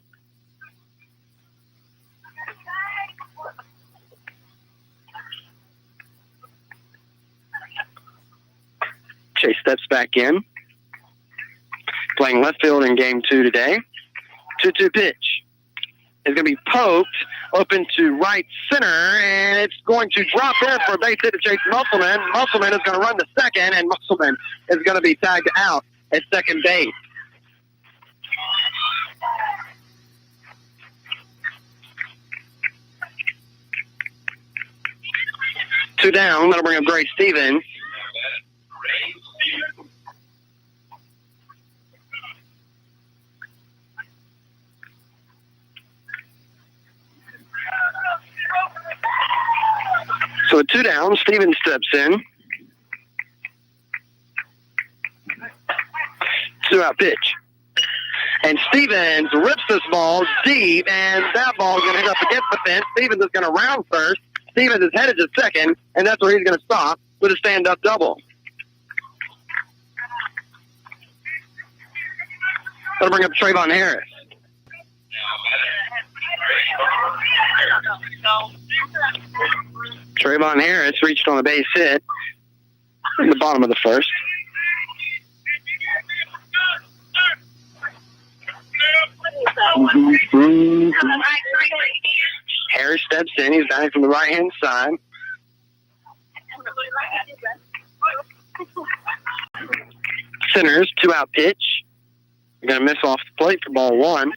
Chase steps back in. playing left field in game 2 today. 2-2 pitch. It's going to be poked open to right center, and it's going to drop in for a base hit to chase Musselman. Musselman is going to run to second, and Musselman is going to be tagged out at second base. Two down. That'll bring up Gray Stevens. So a 2 down, Stevens steps in. 2-out pitch. And Stevens rips this ball deep, and that ball is going to hit up against the fence. Stevens is going to round first. Stevens is headed to second, and that's where he's going to stop with a stand-up double. That'll bring up Trayvon Harris. Trayvon Harris reached on a base hit in the bottom of the first. Harris steps in. He's batting from the right-hand side. Centers, 2-out pitch. You're going to miss off the plate for ball 1.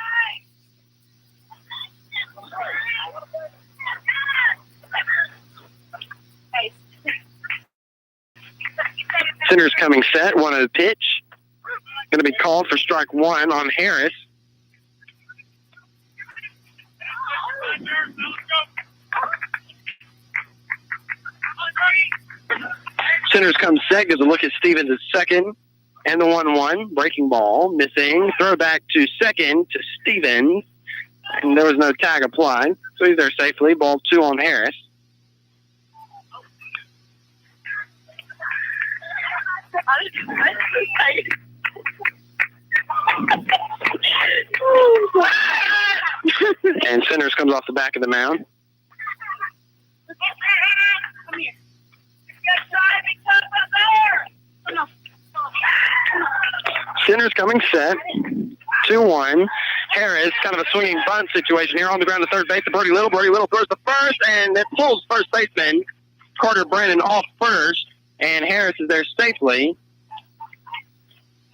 Center's coming set, 1-0 pitch. Going to be called for strike 1 on Harris. Center's come set, gives a look at Stevens at second, and the 1-1. Breaking ball, missing. Throw back to second to Stevens, and there was no tag applied, so he's there safely. Ball 2 on Harris. And Centers comes off the back of the mound. Centers coming set. 2-1. Harris, kind of a swinging bunt situation here on the ground to third base to Brody Little. Brody Little throws the first, and it pulls first baseman Carter Brandon off first, and Harris is there safely.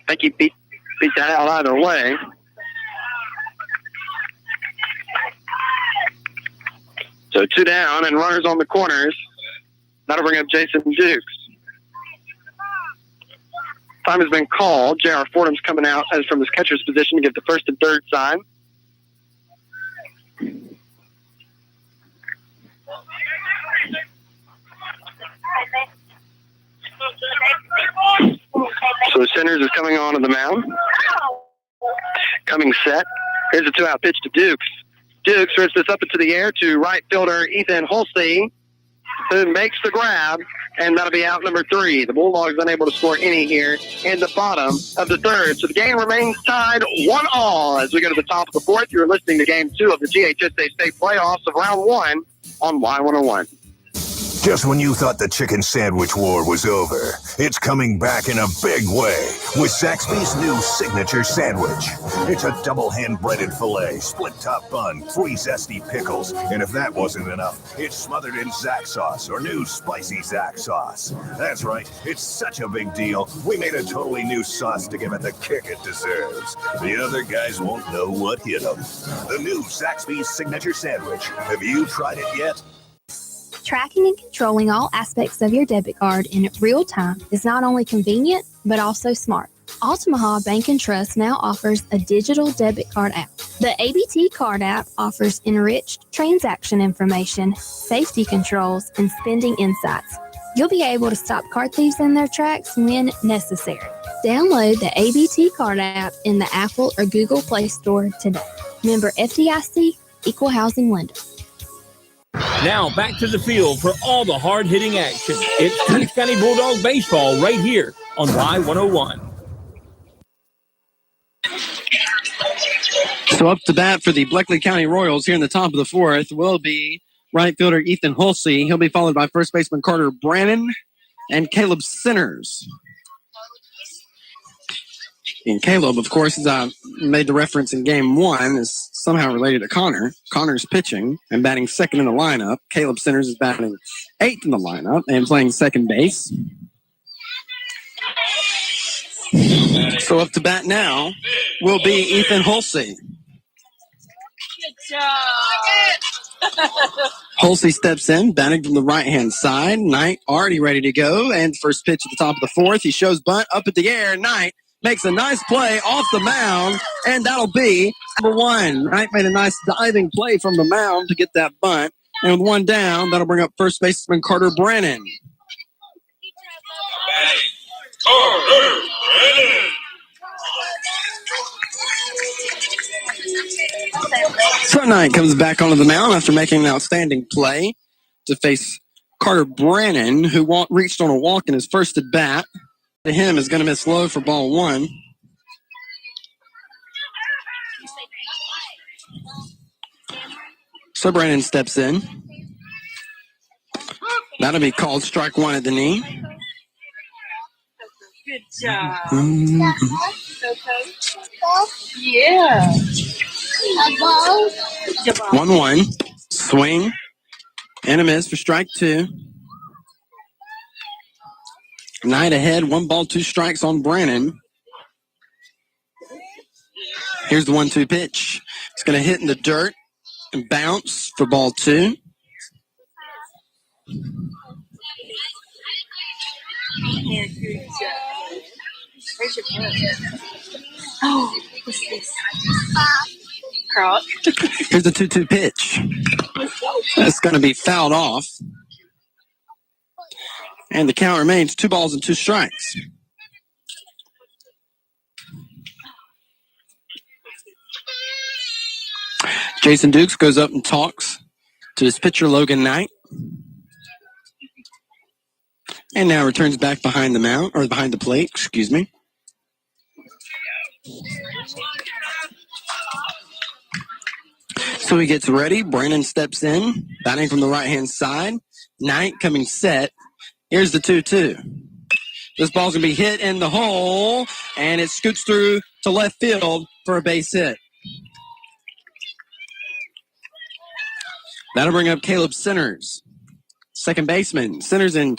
I think he beat that out either way. So 2 down and runners on the corners. That'll bring up Jason Dukes. Time has been called. J.R. Fordham's coming out as from his catcher's position to give the first and third sign. So Centers is coming on to the mound. Coming set. Here's a 2-out pitch to Dukes. Dukes rips this up into the air to right fielder Ethan Holsey, who makes the grab, and that'll be out number 3. The Bulldogs unable to score any here in the bottom of the third. So the game remains tied 1-1 as we go to the top of the fourth. You're listening to Game 2 of the TCHS State Playoffs of Round 1 on Y101. Just when you thought the chicken sandwich war was over, it's coming back in a big way with Zaxby's new signature sandwich. It's a double hand-breaded filet, split-top bun, 3 zesty pickles, and if that wasn't enough, it's smothered in Zax sauce or new spicy Zax sauce. That's right, it's such a big deal, we made a totally new sauce to give it the kick it deserves. The other guys won't know what hit them. The new Zaxby's signature sandwich. Have you tried it yet? Tracking and controlling all aspects of your debit card in real time is not only convenient, but also smart. Altamaha Bank and Trust now offers a digital debit card app. The ABT card app offers enriched transaction information, safety controls, and spending insights. You'll be able to stop card thieves in their tracks when necessary. Download the ABT card app in the Apple or Google Play Store today. Member FDIC, Equal Housing Lender. Now back to the field for all the hard-hitting action. It's Toots County Bulldog baseball right here on Y101. So up to bat for the Bleckley County Royals here in the top of the fourth will be right fielder Ethan Holsey. He'll be followed by first baseman Carter Brannon and Caleb Centers. And Caleb, of course, as I made the reference in game one, is somehow related to Connor. Connor's pitching and batting second in the lineup. Caleb Centers is batting eighth in the lineup and playing second base. So up to bat now will be Ethan Hulsey. Good job. Hulsey steps in, batting from the right-hand side. Knight already ready to go. And first pitch at the top of the fourth. He shows bunt up at the air. Knight makes a nice play off the mound, and that'll be number one. Knight made a nice diving play from the mound to get that bunt. And with one down, that'll bring up first baseman Carter Brennan. Carter Brennan. So Knight comes back onto the mound after making an outstanding play to face Carter Brennan, who reached on a walk in his first at bat. To him is going to miss low for ball one. So Brennan steps in. That'll be called strike one at the knee. Good job. Yeah. 1-1. Swing and a miss for strike two. Knight ahead, 1 ball, 2 strikes on Brennan. Here's the 1-2 pitch. It's going to hit in the dirt and bounce for ball two. Yeah, good job. Where's your pen? Oh, what's this? Croc. Here's the 2-2 pitch. That's going to be fouled off. And the count remains 2 balls and 2 strikes. Jason Dukes goes up and talks to his pitcher, Logan Knight. And now returns back behind the mound, or behind the plate, excuse me. So he gets ready. Brandon steps in, batting from the right-hand side. Knight coming set. Here's the 2-2. This ball's going to be hit in the hole, and it scoots through to left field for a base hit. That'll bring up Caleb Centers, second baseman. Centers in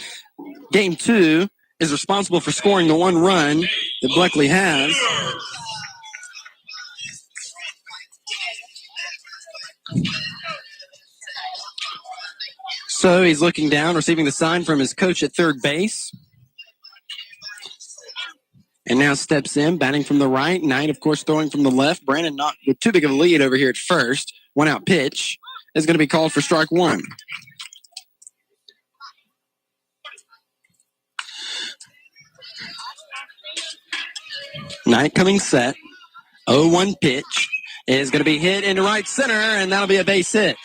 game two is responsible for scoring the 1 run that Bleckley has. So he's looking down, receiving the sign from his coach at third base. And now steps in, batting from the right. Knight, of course, throwing from the left. Brandon not with too big of a lead over here at first. 1-out pitch is going to be called for strike one. Knight coming set. 0-1 pitch is going to be hit into right center, and that'll be a base hit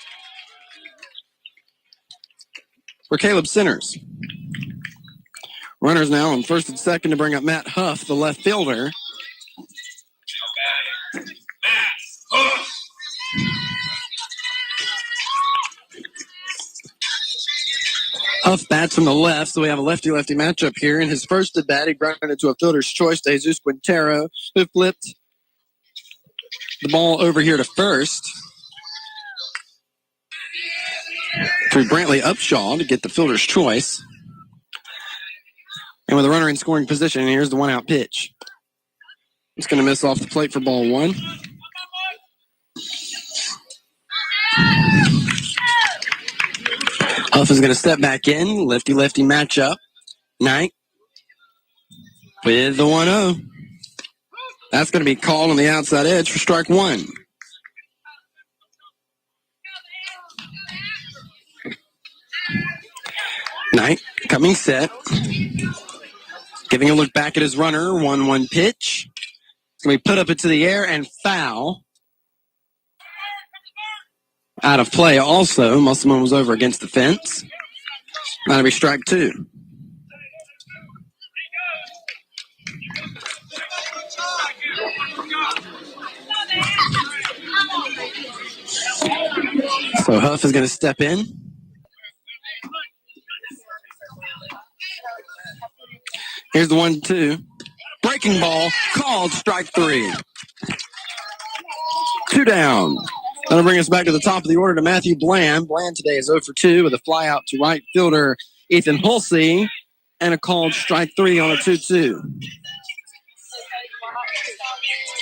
for Caleb Centers. Runners now on first and second to bring up Matt Huff, the left fielder. Huff bats from the left, so we have a lefty-lefty matchup here. In his first at bat, he grounded it to a fielder's choice to Jesus Quintero, who flipped the ball over here to first. To Brantley Upshaw to get the fielder's choice. And with a runner in scoring position, here's the 1-out pitch. It's going to miss off the plate for ball one. Huff is going to step back in. Lefty-lefty matchup. Knight with the 1-0. That's going to be called on the outside edge for strike one. Knight coming set. Giving a look back at his runner. 1-1 pitch. It's going to be put up into the air and foul. Out of play also. Musselman was over against the fence. That'll be strike two. So Huff is going to step in. Here's the 1-2. breaking ball, called strike 3. 2 down. That'll bring us back to the top of the order to Matthew Bland. Bland today is 0 for 2 with a fly out to right fielder Ethan Hulsey and a called strike 3 on a 2-2.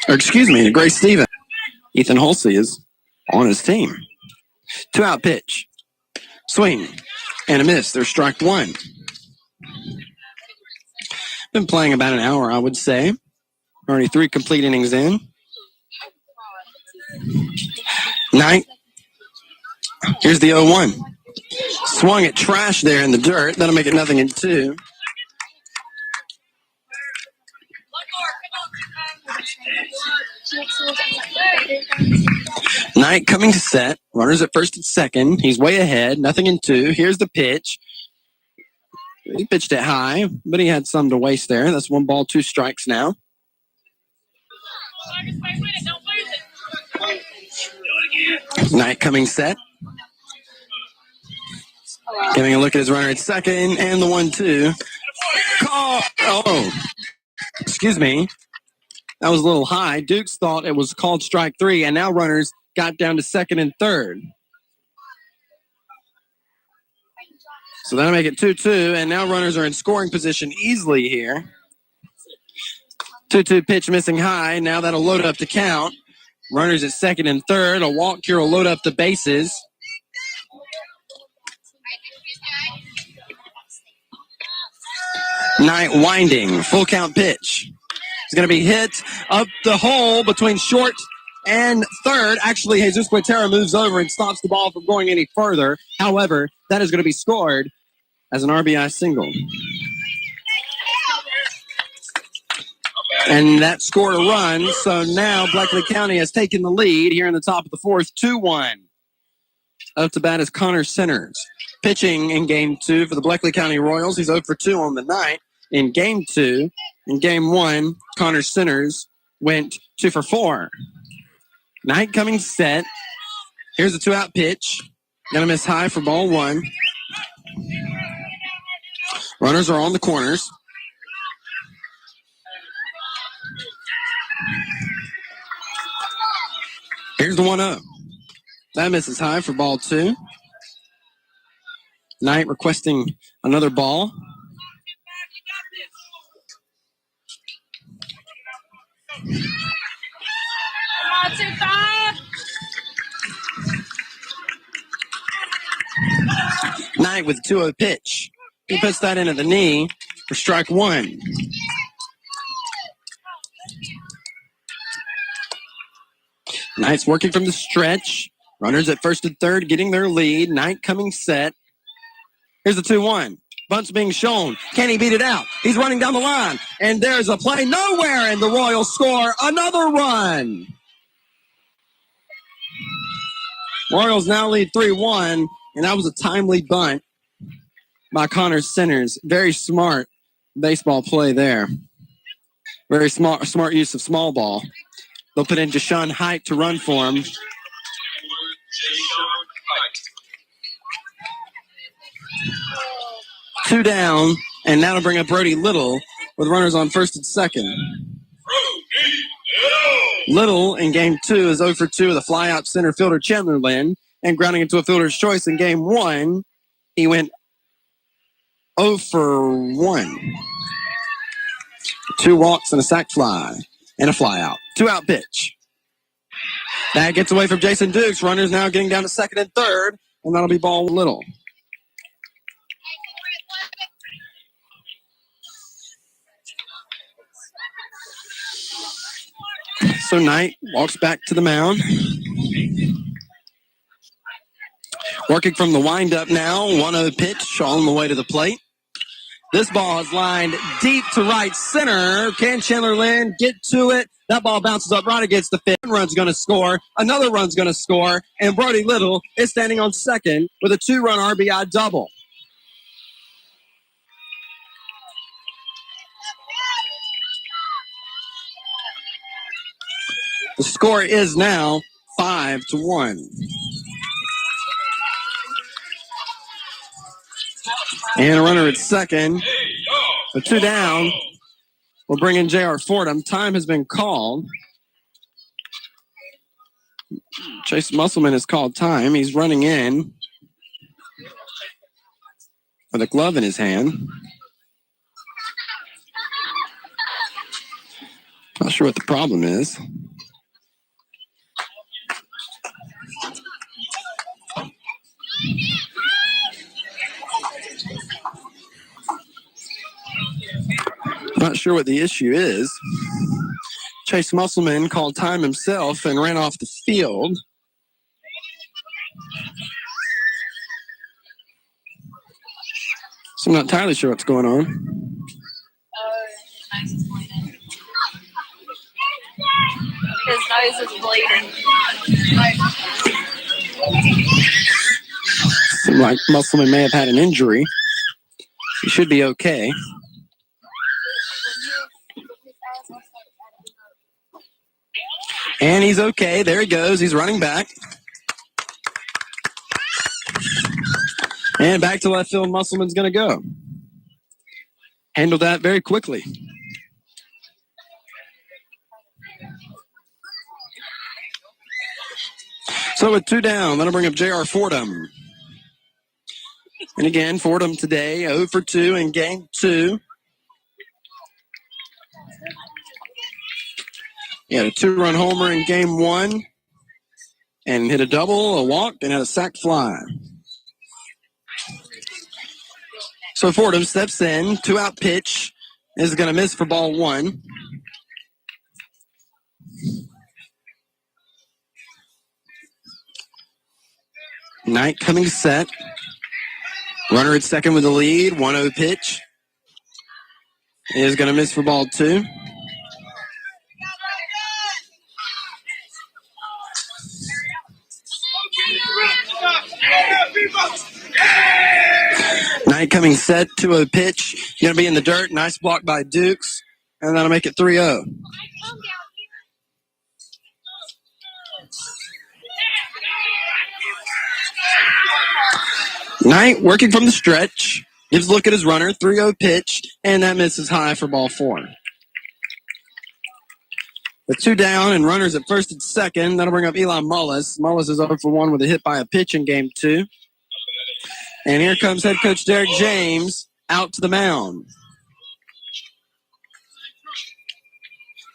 Or excuse me, Grace Stevens. Ethan Hulsey is on his team. 2-out pitch. Swing and a miss. There's strike 1. Been playing about an hour, I would say. Already 3 complete innings in. Knight. Here's the 0-1. Swung at trash there in the dirt. That'll make it 0-2. Knight coming to set. Runners at first and second. He's way ahead. 0-2. Here's the pitch. He pitched it high, but he had some to waste there. That's 1 ball, 2 strikes now. Knight coming set. Giving a look at his runner at second and the 1-2. Call. Oh, excuse me. That was a little high. Dukes thought it was called strike 3, and now runners got down to second and third. So that'll make it 2-2, and now runners are in scoring position easily here. 2-2 pitch missing high. Now that'll load up the count. Runners at second and third. A walk here will load up the bases. Knight winding. Full count pitch. It's going to be hit up the hole between short and third. Actually, Jesus Quintero moves over and stops the ball from going any further. However, that is going to be scored as an RBI single. And that scored a run, so now Bleckley County has taken the lead here in the top of the fourth, 2-1. Up to bat is Connor Centers. Pitching in Game 2 for the Bleckley County Royals. He's 0 for 2 on the night. In Game 2, in Game 1, Connor Centers went 2 for 4. Knight coming set. Here's a 2-out pitch. Gonna miss high for ball 1. Runners are on the corners. Here's the 1-0. That misses high for ball 2. Knight requesting another ball. Knight with 2-0 pitch. He puts that into the knee for strike 1. Knight's working from the stretch. Runners at first and third getting their lead. Knight coming set. Here's the 2-1. Bunt's being shown. Can he beat it out? He's running down the line. And there's a play nowhere, and the Royals score another run. Royals now lead 3-1, and that was a timely bunt by Connor Centers. Very smart baseball play there. Very smart use of small ball. They'll put in Deshaun Hite to run for him. Two down, and that'll bring up Brody Little with runners on first and second. Little in Game 2 is 0 for 2 with a fly-out center fielder Chandler Lynn, and grounding into a fielder's choice in Game 1, he went 0 for 1. 2 walks and a sac fly and a fly-out. 2-out pitch. That gets away from Jason Dukes. Runners now getting down to second and third, and that'll be ball Little. So Knight walks back to the mound. Working from the windup now. 1-0 pitch on the way to the plate. This ball is lined deep to right center. Can Chandler Lynn get to it? That ball bounces up right against the fence. One run's going to score. Another run's going to score. And Brody Little is standing on second with a 2-run RBI double. The score is now 5-1. And a runner at second. A 2 down. We'll bring in J.R. Fordham. Time has been called. Chase Musselman has called time. He's running in with a glove in his hand. Not sure what the problem is. Not sure what the issue is. Chase Musselman called time himself and ran off the field. So I'm not entirely sure what's going on. His nose is bleeding. Seems like Musselman may have had an injury. He should be okay. And he's okay. There he goes. He's running back. And back to left field, Musselman's going to go. Handled that very quickly. So with 2 down, that'll bring up J.R. Fordham. And again, Fordham today, 0 for 2 in game 2. He had a 2-run homer in game 1 and hit a double, a walk, and had a sac fly. So Fordham steps in, 2-out pitch, is going to miss for ball 1. Knight coming set. Runner at second with the lead, 1-0 pitch. Is going to miss for ball 2. Knight coming set, 2-0 pitch. Going to be in the dirt. Nice block by Dukes. And that'll make it 3-0. Knight working from the stretch. Gives a look at his runner. 3-0 pitch. And that misses high for ball 4. With 2 down and runners at first and second, that'll bring up Eli Mullis. Mullis is 0 for 1 with a hit by a pitch in game 2. And here comes head coach Derek James out to the mound.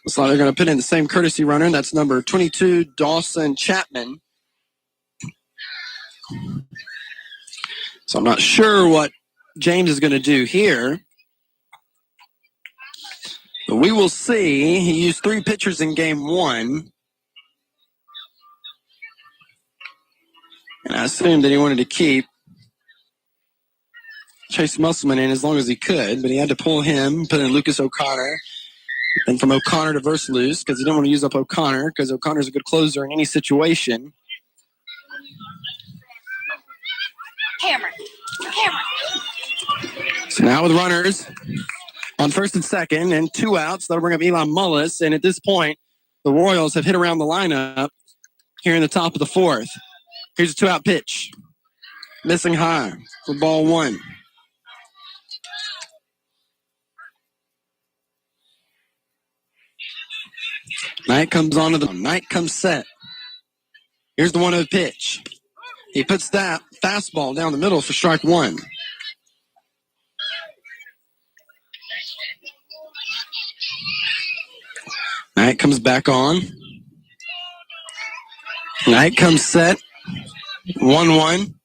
Looks like they're going to put in the same courtesy runner. That's number 22, Dawson Chapman. So I'm not sure what James is going to do here. But we will see. He used 3 pitchers in game 1. And I assumed that he wanted to keep Chase Musselman in as long as he could, but he had to pull him, put in Lucas O'Connor, and from O'Connor to Versaluz because he didn't want to use up O'Connor because O'Connor's a good closer in any situation. Cameron. So now with runners on first and second and 2 outs, that'll bring up Eli Mullis. And at this point, the Royals have hit around the lineup here in the top of the 4th. Here's a 2-out pitch. Missing high for ball 1. Knight comes onto the Knight comes set. Here's the 1-0 pitch. He puts that fastball down the middle for strike 1. Knight comes back on. Knight comes set. 1-1.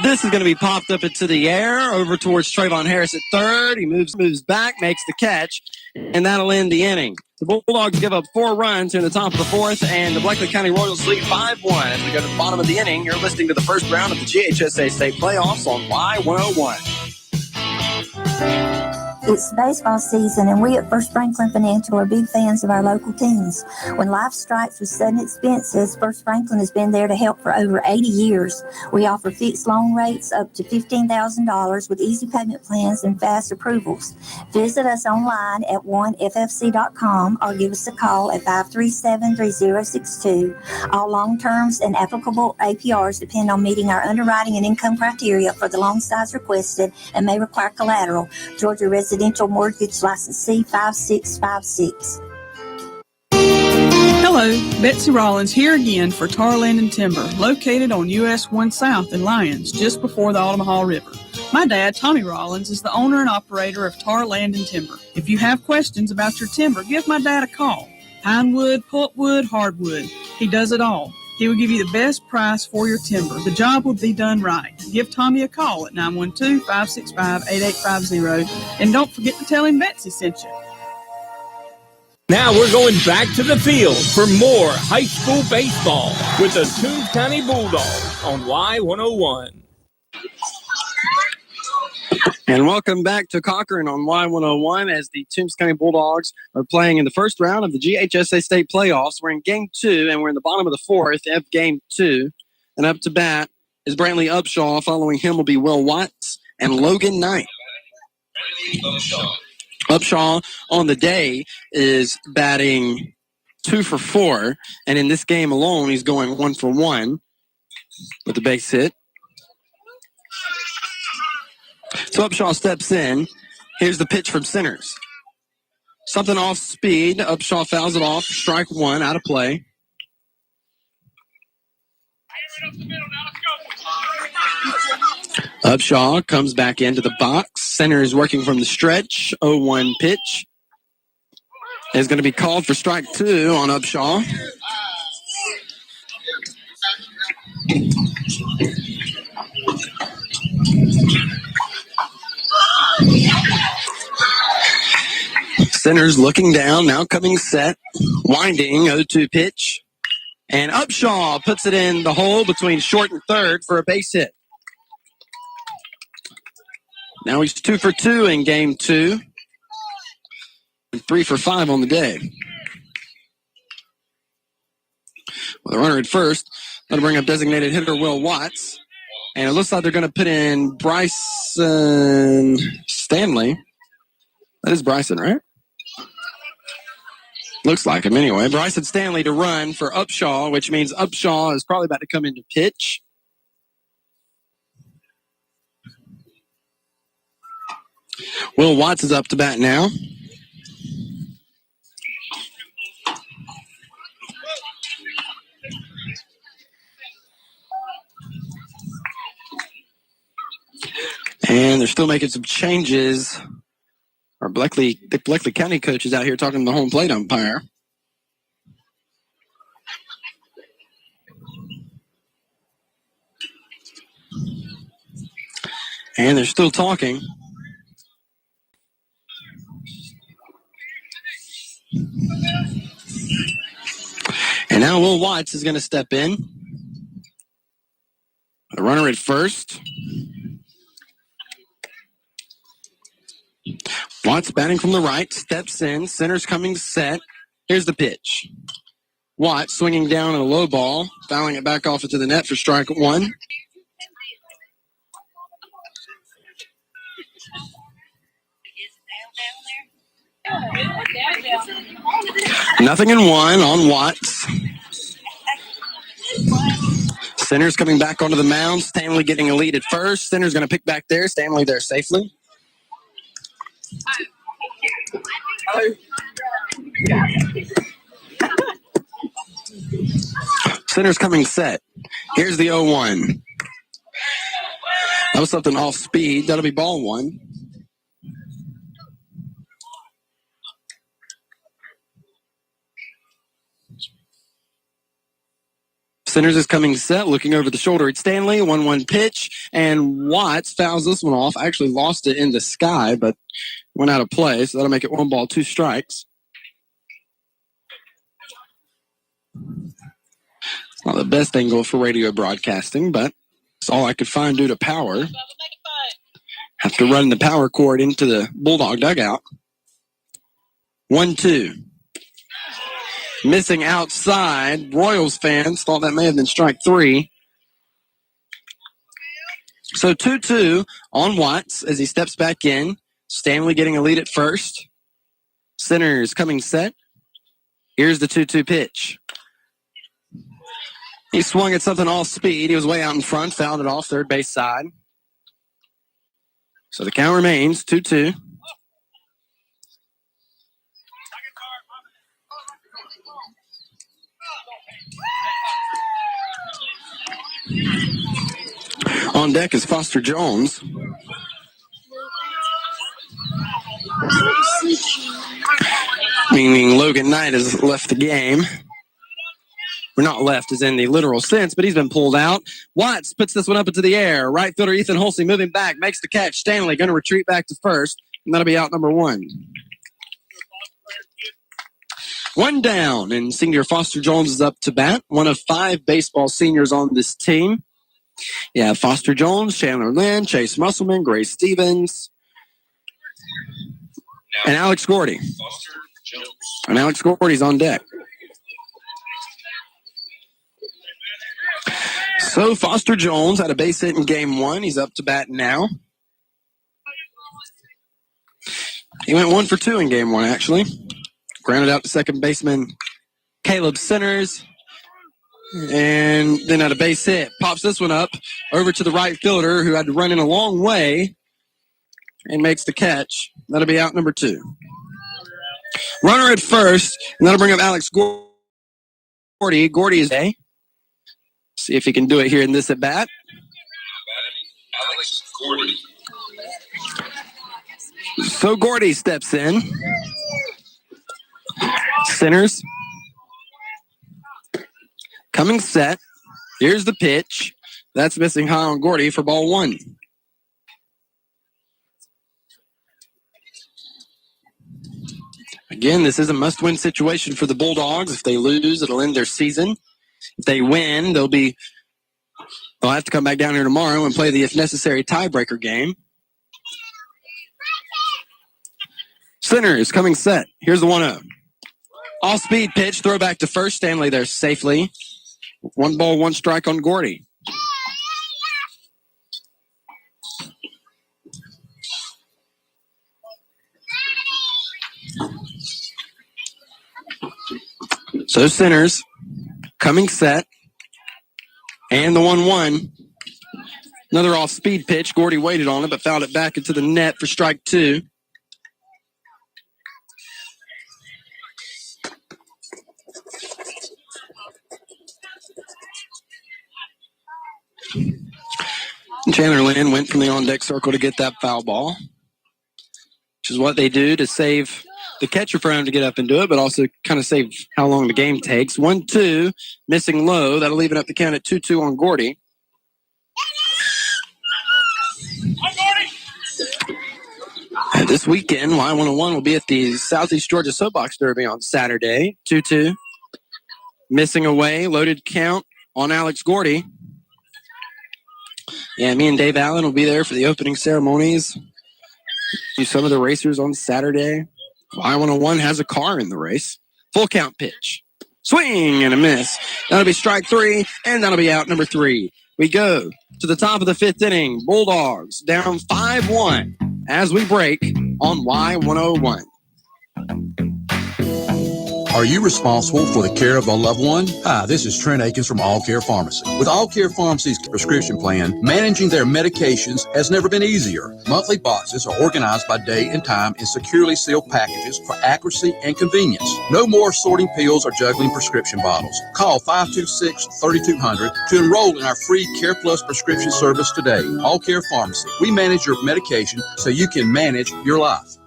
This is going to be popped up into the air over towards Trayvon Harris at third. He moves back, makes the catch, and that'll end the inning. The Bulldogs give up 4 runs here in the top of the 4th, and the Bleckley County Royals lead 5-1. As we go to the bottom of the inning, you're listening to the first round of the GHSA State Playoffs on Y101. It's baseball season, and we at First Franklin Financial are big fans of our local teams. When life strikes with sudden expenses, First Franklin has been there to help for over 80 years. We offer fixed loan rates up to $15,000 with easy payment plans and fast approvals. Visit us online at oneffc.com or give us a call at 537-3062. All loan terms and applicable APRs depend on meeting our underwriting and income criteria for the loan size requested and may require collateral. Georgia residents Residential Mortgage License C5656. Hello, Betsy Rollins here again for Tar Land and Timber, located on US 1 South in Lyons, just before the Omaha River. My dad, Tommy Rollins, is the owner and operator of Tar Land and Timber. If you have questions about your timber, give my dad a call. Pine wood, pulpwood, hardwood. He does it all. He will give you the best price for your timber. The job will be done right. Give Tommy a call at 912-565-8850. And don't forget to tell him Betsy sent you. Now we're going back to the field for more high school baseball with the Toombs County Bulldogs on Y101. And welcome back to Cochran on Y101 as the Toombs County Bulldogs are playing in the first round of the GHSA State Playoffs. We're in Game 2, and we're in the bottom of the fourth of Game 2. And up to bat is Brantley Upshaw. Following him will be Will Watts and Logan Knight. Upshaw on the day is batting 2 for 4, and in this game alone, he's going 1 for 1 with the base hit. So Upshaw steps in. Here's the pitch from Centers. Something off speed. Upshaw fouls it off. Strike 1, out of play. Upshaw comes back into the box. Centers working from the stretch. 0-1 pitch is going to be called for strike 2 on Upshaw. Centers looking down, now coming set. Winding, 0-2 pitch. And Upshaw puts it in the hole between short and third for a base hit. Now he's 2 for 2 in Game 2. And 3 for 5 on the day. With a runner at first, that'll bring up designated hitter Will Watts. And it looks like they're going to put in Bryson Stanley. That is Bryson, right? Looks like him anyway. Bryson Stanley to run for Upshaw, which means Upshaw is probably about to come into pitch. Will Watts is up to bat now. And they're still making some changes. The Bleckley County coach is out here talking to the home plate umpire. And they're still talking. And now Will Watts is going to step in. The runner at first. Watts batting from the right, steps in, Center's coming set. Here's the pitch. Watts swinging down a low ball, fouling it back off into the net for strike 1. Nothing in 1 on Watts. Center's coming back onto the mound. Stanley getting a lead at first. Center's going to pick back there. Stanley there safely. Center's coming set. Here's the 0-1. That was something off speed. That'll be ball 1. Centers is coming set, looking over the shoulder at Stanley. 1-1 pitch, and Watts fouls this one off. Actually lost it in the sky, but went out of play, so that'll make it 1 ball, 2 strikes. It's not the best angle for radio broadcasting, but it's all I could find due to power. Have to run the power cord into the Bulldog dugout. 1-2. Missing outside. Royals fans thought that may have been strike 3. So 2-2 on Watts as he steps back in. Stanley getting a lead at first. Centers coming set. Here's the 2-2 pitch. He swung at something off speed. He was way out in front, fouled it off third base side. So the count remains 2-2. On deck is Foster Jones. Meaning Logan Knight has left the game. We're not left as in the literal sense, but he's been pulled out. Watts puts this one up into the air. Right fielder Ethan Holsey moving back, makes the catch. Stanley going to retreat back to first, and that'll be out number 1. One down, and senior Foster Jones is up to bat. One of 5 baseball seniors on this team. Yeah, Foster Jones, Chandler Lynn, Chase Musselman, Gray Stevens, and Alex Gordy. And Alex Gordy's on deck. So Foster Jones had a base hit in game 1. He's up to bat now. He went 1 for 2 in game 1, actually. Grounded out to second baseman Caleb Centers. And then had a base hit. Pops this one up over to the right fielder who had to run in a long way and makes the catch. That'll be out number 2. Runner at first, and that'll bring up Alex Gordy. Gordy is a. See if he can do it here in this at bat. Alex Gordy. So Gordy steps in. Centers. Coming set. Here's the pitch. That's missing high on Gordy for ball 1. Again, this is a must-win situation for the Bulldogs. If they lose, it'll end their season. If they win, they'll have to come back down here tomorrow and play the, if necessary, tiebreaker game. Centers coming set. Here's the 1-0. Off-speed pitch, throw back to first. Stanley there safely. 1 ball, 1 strike on Gordy. So Centers coming set. And the 1-1. Another off-speed pitch. Gordy waited on it, but fouled it back into the net for strike 2. Chandler Lynn went from the on-deck circle to get that foul ball, which is what they do to save the catcher for him to get up and do it, but also kind of save how long the game takes. 1-2, missing low. That'll even up the count at 2-2 on Gordy. And this weekend, Y101 will be at the Southeast Georgia Soapbox Derby on Saturday. 2-2. Missing away, loaded count on Alex Gordy. Yeah, me and Dave Allen will be there for the opening ceremonies. Do some of the racers on Saturday. Y101 has a car in the race. Full count pitch. Swing and a miss. That'll be strike 3, and that'll be out number 3. We go to the top of the 5th inning. Bulldogs down 5-1 as we break on Y101. Are you responsible for the care of a loved one? Hi, this is Trent Akins from All Care Pharmacy. With All Care Pharmacy's prescription plan, managing their medications has never been easier. Monthly boxes are organized by date and time in securely sealed packages for accuracy and convenience. No more sorting pills or juggling prescription bottles. Call 526-3200 to enroll in our free Care Plus prescription service today. All Care Pharmacy. We manage your medication so you can manage your life.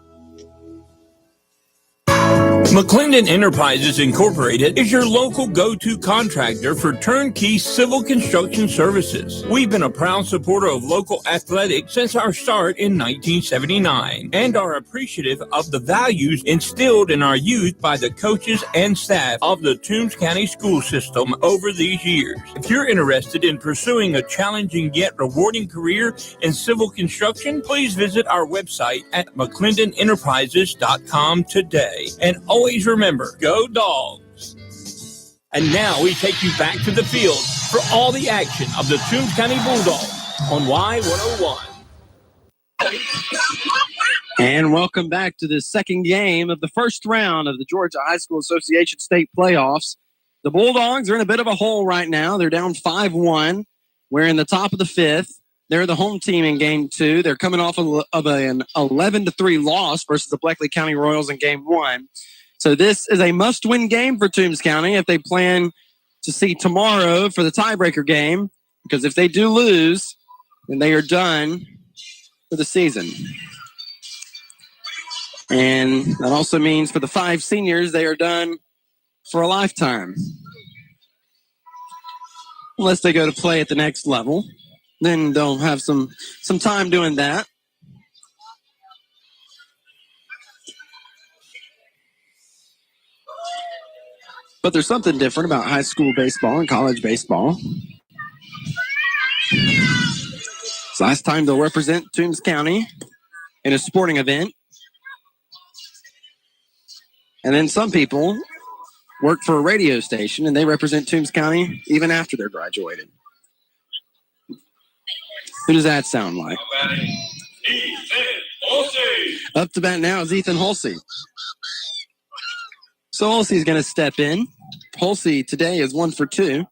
McClendon Enterprises Incorporated is your local go-to contractor for turnkey civil construction services. We've been a proud supporter of local athletics since our start in 1979 and are appreciative of the values instilled in our youth by the coaches and staff of the Toombs County school system over these years. If you're interested in pursuing a challenging yet rewarding career in civil construction, please visit our website at McClendenEnterprises.com today. And always remember, go Dogs. And now we take you back to the field for all the action of the Toombs County Bulldogs on Y101. And welcome back to the second game of the first round of the Georgia High School Association State Playoffs. The Bulldogs are in a bit of a hole right now. They're down 5-1. We're in the top of the 5th. They're the home team in game 2. They're coming off of an 11-3 loss versus the Bleckley County Royals in game 1. So this is a must-win game for Toombs County if they plan to see tomorrow for the tiebreaker game because if they do lose, then they are done for the season. And that also means for the 5 seniors, they are done for a lifetime. Unless they go to play at the next level. Then they'll have some time doing that. But there's something different about high school baseball and college baseball. It's last time they'll represent Toombs County in a sporting event. And then some people work for a radio station and they represent Toombs County even after they're graduated. Who does that sound like? Up to bat now is Ethan Holsey. So Holsey's going to step in. Holsey today is 1 for 2.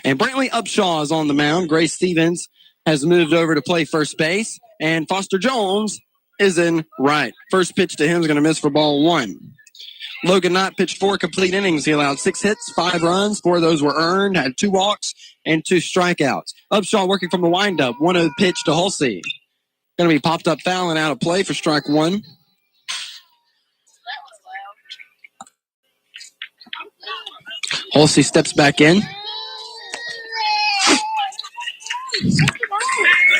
And Brantley Upshaw is on the mound. Grace Stevens has moved over to play first base. And Foster Jones is in right. First pitch to him is going to miss for ball 1. Logan Knott pitched 4 complete innings. He allowed 6 hits, 5 runs. 4 of those were earned, had 2 walks and 2 strikeouts. Upshaw working from the windup. 1-0 pitch to Holsey. Going to be popped up foul and out of play for strike 1. Holsey steps back in.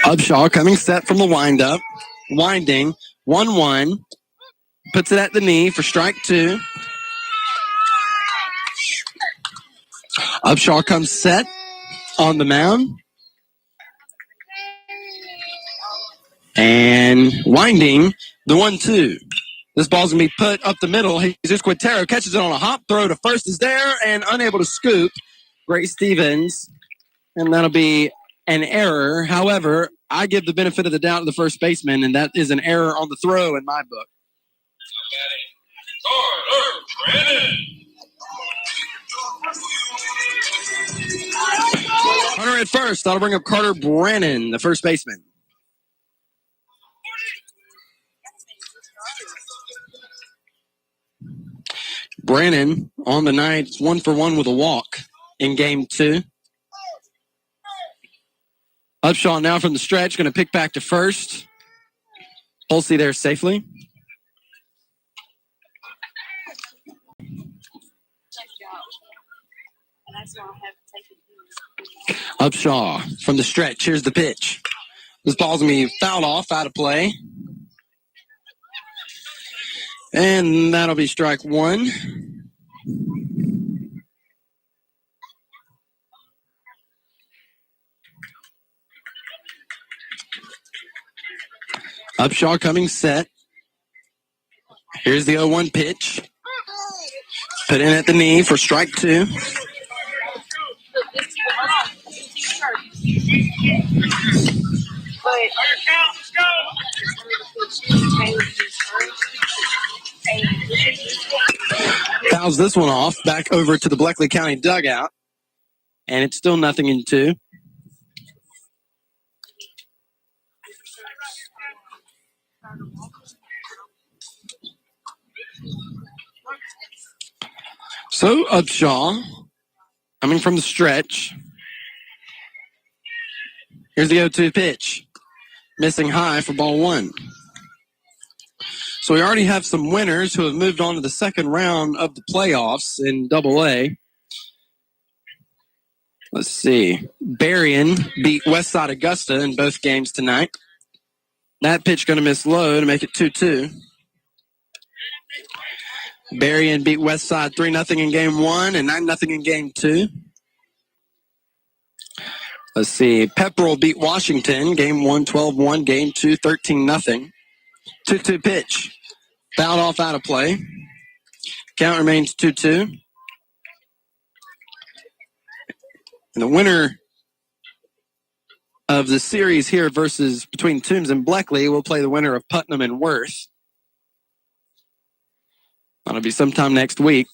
Upshaw coming set from the windup. Winding. 1-1. Puts it at the knee for strike 2. Upshaw comes set on the mound. And winding the 1-2. This ball's going to be put up the middle. Jesus Quintero catches it on a hop throw to first is there and unable to scoop. Grace Stevens. And that'll be an error. However, I give the benefit of the doubt to the first baseman, and that is an error on the throw in my book. Hunter at first. That'll bring up Carter Brannon, the first baseman. Brannon on the night, 1 for 1 with a walk in game 2. Upshaw now from the stretch, going to pick back to first. Holsey there safely. Upshaw from the stretch. Here's the pitch. This ball's going to be fouled off, out of play. And that'll be strike 1. Upshaw coming set. Here's the 0-1 pitch. Put in at the knee for strike 2. Fouls this one off, back over to the Bleckley County dugout. And it's still 0-2. So Upshaw coming from the stretch. Here's the 0-2 pitch. Missing high for ball 1. So we already have some winners who have moved on to the second round of the playoffs in Double-A. Let's see. Berrien beat Westside Augusta in both games tonight. That pitch going to miss low to make it 2-2. Berrien beat Westside 3-0 in game 1 and 9-0 in game 2. Let's see. Pepperell beat Washington. Game 1, 12-1. Game 2, 13-0. 2-2 pitch. Fouled off, out of play. Count remains 2-2. And the winner of the series here versus between Toombs and Bleckley will play the winner of Putnam and Worth. That'll be sometime next week.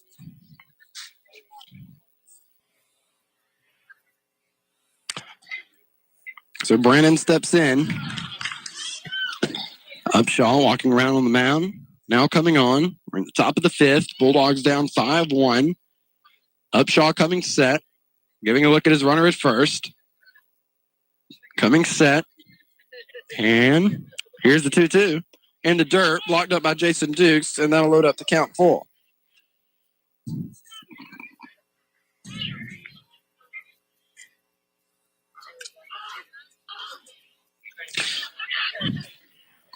So Brannon steps in. Upshaw walking around on the mound. Now coming on. We're in the top of the 5th. Bulldogs down 5-1. Upshaw coming set. Giving a look at his runner at first. coming set. And here's the 2-2. In the dirt, blocked up by Jason Dukes, and that'll load up the count full.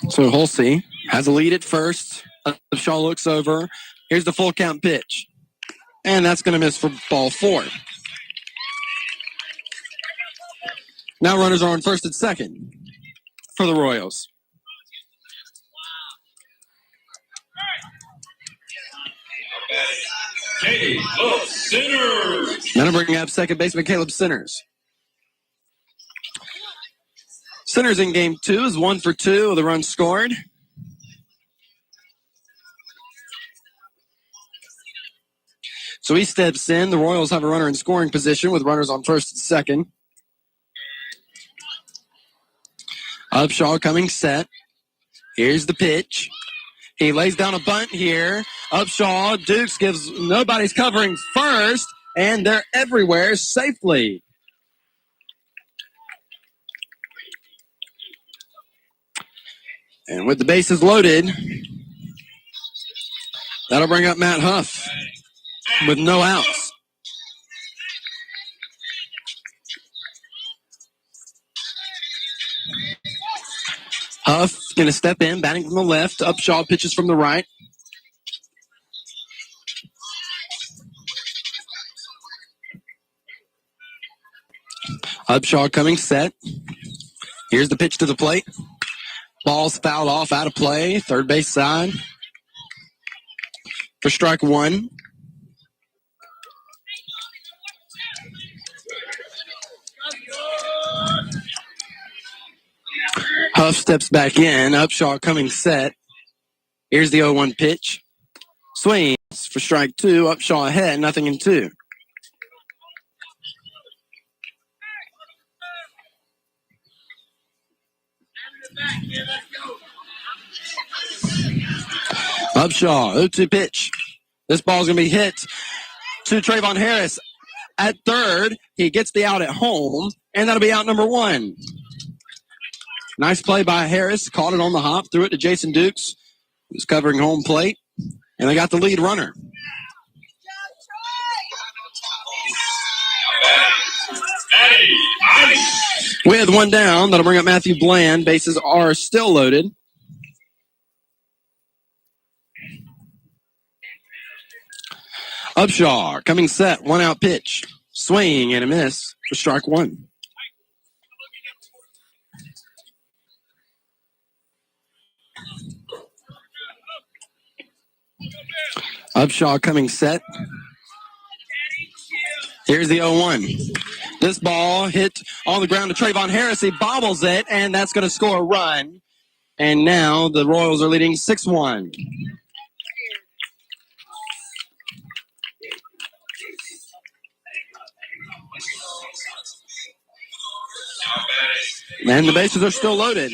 So Hulsey has a lead at first. Shaw looks over. Here's the full count pitch. And that's going to miss for ball 4. Now runners are on first and second for the Royals. Caleb Sinners. Now bringing up second baseman Caleb Sinners. Sinners in game 2 is 1 for 2 with a run scored. So he steps in. The Royals have a runner in scoring position with runners on first and second. Upshaw coming set. Here's the pitch. He lays down a bunt here. Upshaw, Dukes gives, nobody's covering first, and they're everywhere safely. And with the bases loaded, that'll bring up Matt Huff with no outs. Huff going to step in, batting from the left. Upshaw pitches from the right. Upshaw coming set. Here's the pitch to the plate. Ball's fouled off, out of play. Third base side for strike 1. Huff steps back in. Upshaw coming set. Here's the 0-1 pitch. Swings for strike 2. Upshaw ahead, 0-2. Upshaw, 0-2 pitch. This ball's going to be hit to Trayvon Harris at third. He gets the out at home, and that'll be out number 1. Nice play by Harris. Caught it on the hop, threw it to Jason Dukes, who's covering home plate, and they got the lead runner. With one down, that'll bring up Matthew Bland. Bases are still loaded. Upshaw coming set, 1-out pitch. Swing and a miss for strike 1. Upshaw coming set. Here's the 0-1. This ball hit on the ground to Trayvon Harris. He bobbles it, and that's going to score a run. And now the Royals are leading 6-1. And the bases are still loaded.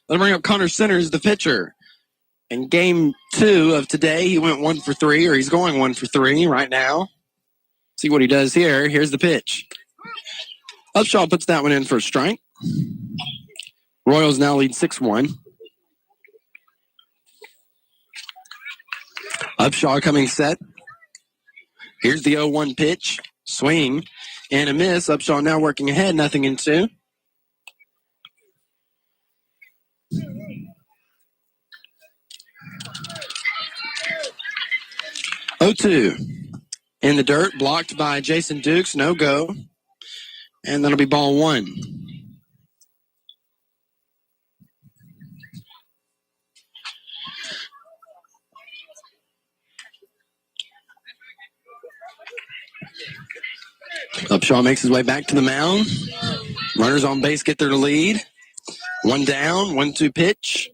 Let's bring up Connor Sinners, the pitcher. In game 2 of today, he went 1 for 3, or he's going 1 for 3 right now. See what he does here. Here's the pitch. Upshaw puts that one in for a strike. Royals now lead 6-1. Upshaw coming set. Here's the 0-1 pitch. Swing and a miss. Upshaw now working ahead, 0-2. In the dirt, blocked by Jason Dukes, no go. And that'll be ball 1. Upshaw makes his way back to the mound. Runners on base get their lead. 1 down, 1-2 pitch.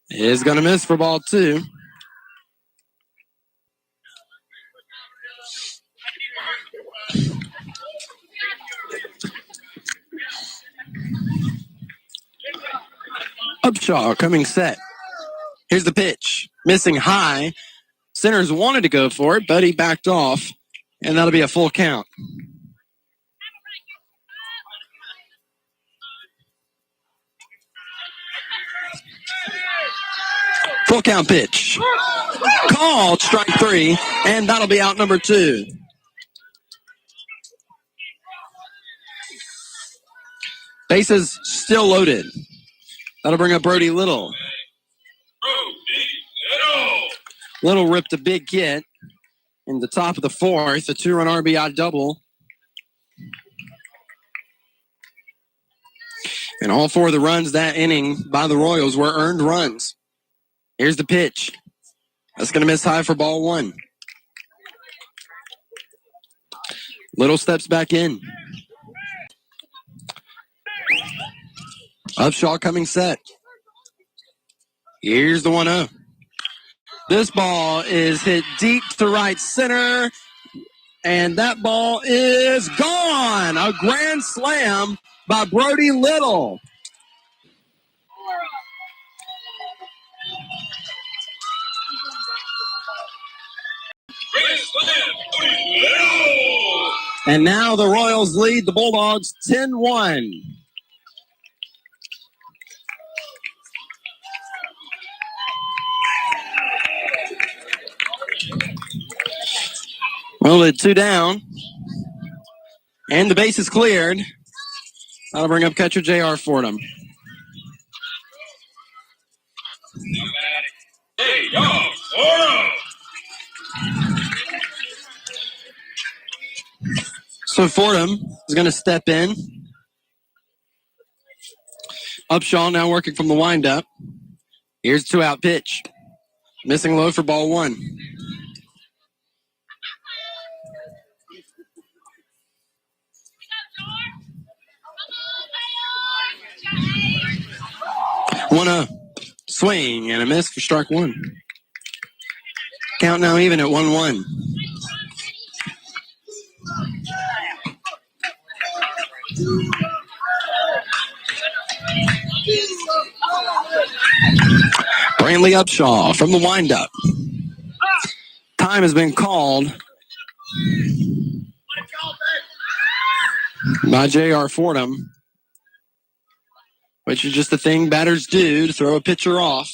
Is going to miss for ball 2. Upshaw coming set. Here's the pitch. Missing high. Sinners wanted to go for it, but he backed off. And that'll be a full count. Full count pitch. Called strike 3, and that'll be out number 2. Bases still loaded. That'll bring up Brody Little. Little ripped a big hit in the top of the 4th, a 2-run RBI double. And all 4 of the runs that inning by the Royals were earned runs. Here's the pitch. That's going to miss high for ball 1. Little steps back in. Upshaw coming set. Here's the 1-0. This ball is hit deep to right center, and that ball is gone. A grand slam by Brody Little. And now the Royals lead the Bulldogs 10-1. Well, it's 2 down. And the base is cleared. That'll bring up catcher J.R. Fordham. So Fordham is going to step in. Upshaw now working from the windup. Here's a 2-out pitch. Missing low for ball 1. One swing and a miss for strike 1. Count now even at 1-1. Brantley Upshaw from the windup. Time has been called by J.R. Fordham, which is just the thing batters do, to throw a pitcher off.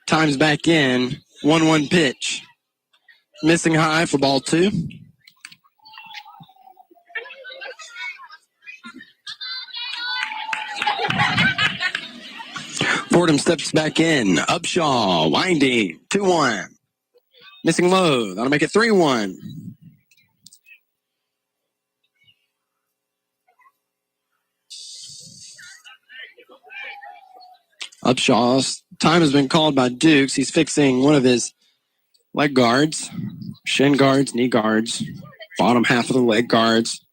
Time's back in. 1-1 pitch. Missing high for ball 2. Fordham steps back in. Upshaw winding. 2-1. Missing low. That'll make it 3-1. Upshaw's time has been called by Dukes. He's fixing one of his leg guards, shin guards, knee guards, bottom half of the leg guards.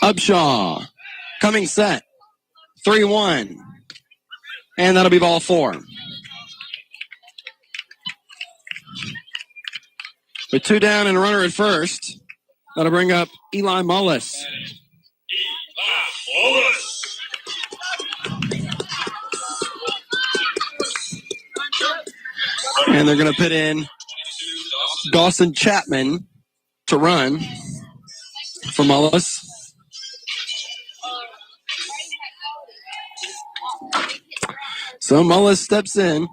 Upshaw coming set. 3-1. And that'll be ball 4. With 2 down and a runner at first, that'll bring up Eli Mullis. And they're going to put in Dawson Chapman to run for Mullis. So Mullis steps in.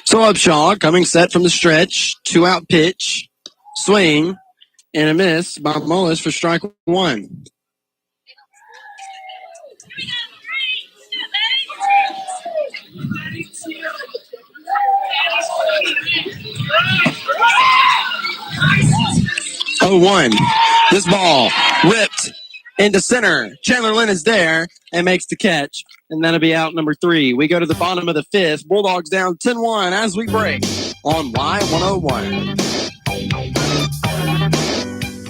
So Upshaw coming set from the stretch. 2-out pitch. Swing. And a miss by Mullis for strike 1. Oh, 1. This ball ripped into center. Chandler Lynn is there and makes the catch. And that'll be out number 3. We go to the bottom of the 5th. Bulldogs down 10-1 as we break on Y101.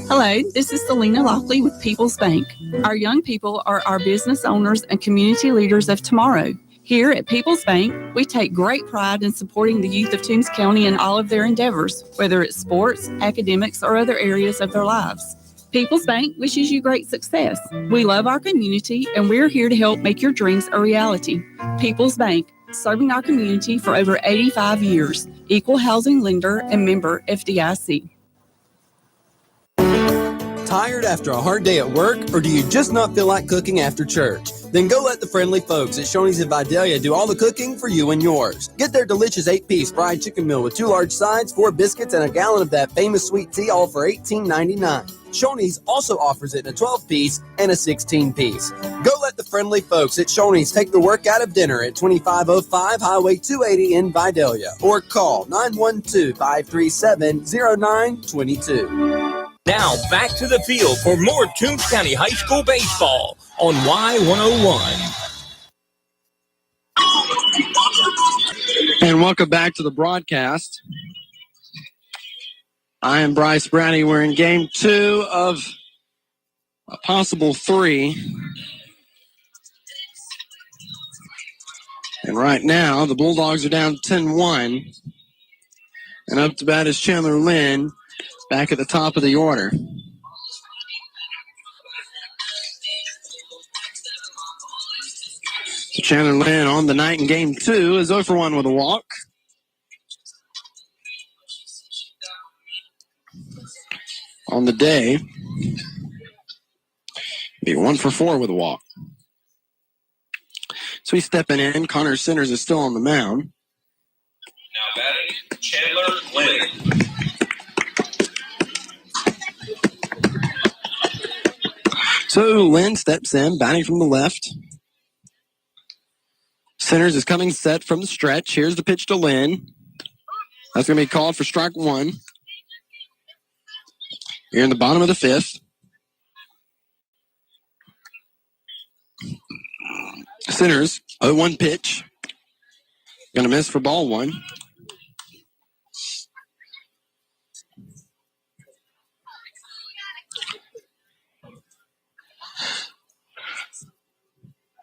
Hello, this is Selena Lockley with People's Bank. Our young people are our business owners and community leaders of tomorrow. Here at People's Bank, we take great pride in supporting the youth of Toombs County in all of their endeavors, whether it's sports, academics, or other areas of their lives. People's Bank wishes you great success. We love our community and we're here to help make your dreams a reality. People's Bank, serving our community for over 85 years. Equal housing lender and member FDIC. Tired after a hard day at work, or do you just not feel like cooking after church? Then go let the friendly folks at Shoney's in Vidalia do all the cooking for you and yours. Get their delicious 8-piece fried chicken meal with 2 large sides, 4 biscuits, and a gallon of that famous sweet tea, all for $18.99. Shoney's also offers it in a 12-piece and a 16-piece. Go let the friendly folks at Shoney's take the work out of dinner at 2505 Highway 280 in Vidalia, or call 912-537-0922. Now back to the field for more Toombs County High School baseball on Y101. And welcome back to the broadcast. I am Bryce Brownie. We're in game 2 of a possible 3. And right now, the Bulldogs are down 10-1. And up to bat is Chandler Lynn, back at the top of the order. So Chandler Lynn on the night in game 2 is 0 for 1 with a walk. On the day, be 1 for 4 with a walk. So he's stepping in. Connor Centers is still on the mound. Now batting, Chandler Lynn. So Lynn steps in, batting from the left. Centers is coming set from the stretch. Here's the pitch to Lynn. That's going to be called for strike 1. Here in the bottom of the 5th. Centers, 0-1 pitch. Going to miss for ball 1.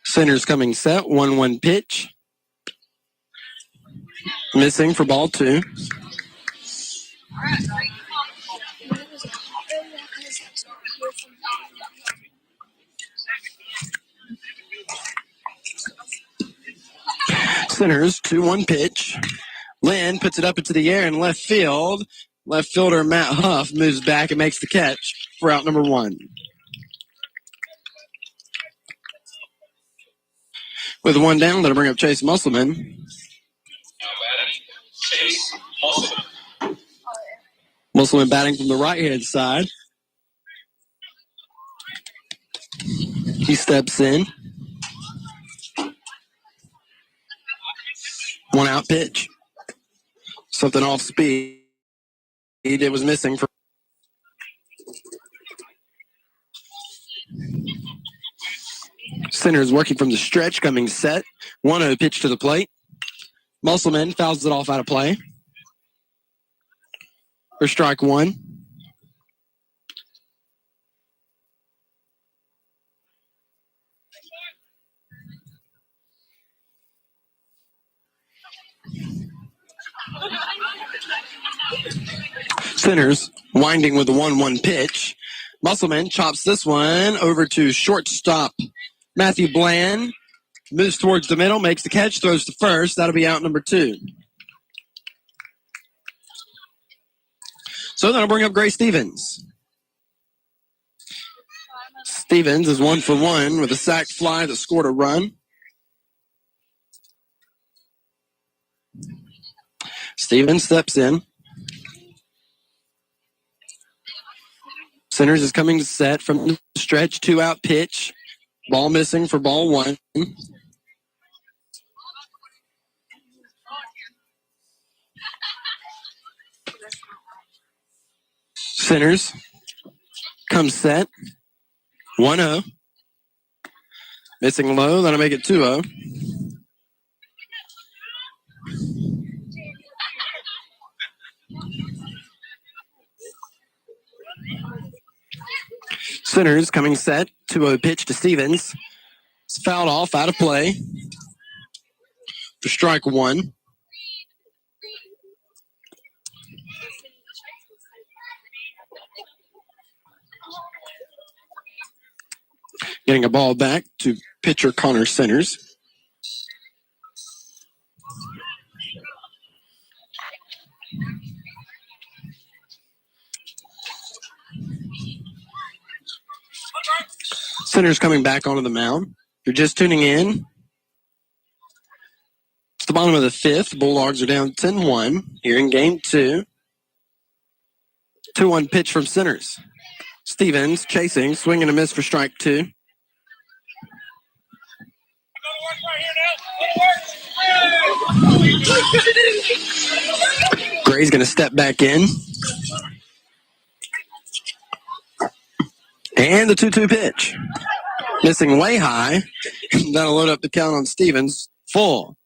Centers coming set, 1-1 pitch. Missing for ball 2. Centers, 2-1 pitch. Lynn puts it up into the air in left field. Left fielder Matt Huff moves back and makes the catch for out number 1. With 1 down, that'll bring up Chase Musselman. Now batting, Chase Musselman. Musselman batting from the right-hand side. He steps in. 1 out pitch. Something off speed. It was missing for. Centers working from the stretch, coming set. 1-0 pitch to the plate. Musselman fouls it off out of play. For strike 1. Centers winding with the 1-1 pitch. Musselman chops this one over to shortstop Matthew Bland. Moves towards the middle, makes the catch, throws to first. That'll be out number 2. So that'll bring up Gray Stevens. Stevens is 1 for 1 with a sac fly that scored a run. Stevens steps in. Centers is coming to set from the stretch, 2-out pitch. Ball missing for ball 1. Centers comes set. 1-0. Missing low, that'll make it 2-0. Centers coming set. 2-0 pitch to Stevens. It's fouled off, out of play. For strike 1. Getting a ball back to pitcher Connor Centers. Centers coming back onto the mound. If you're just tuning in, it's the bottom of the fifth. Bulldogs are down 10-1 here in game 2. 2-1 pitch from Centers. Stevens chasing, swing and a miss for strike 2. Gray's going to step back in. And the 2-2 pitch. Missing way high. That'll load up the count on Stevens. Full.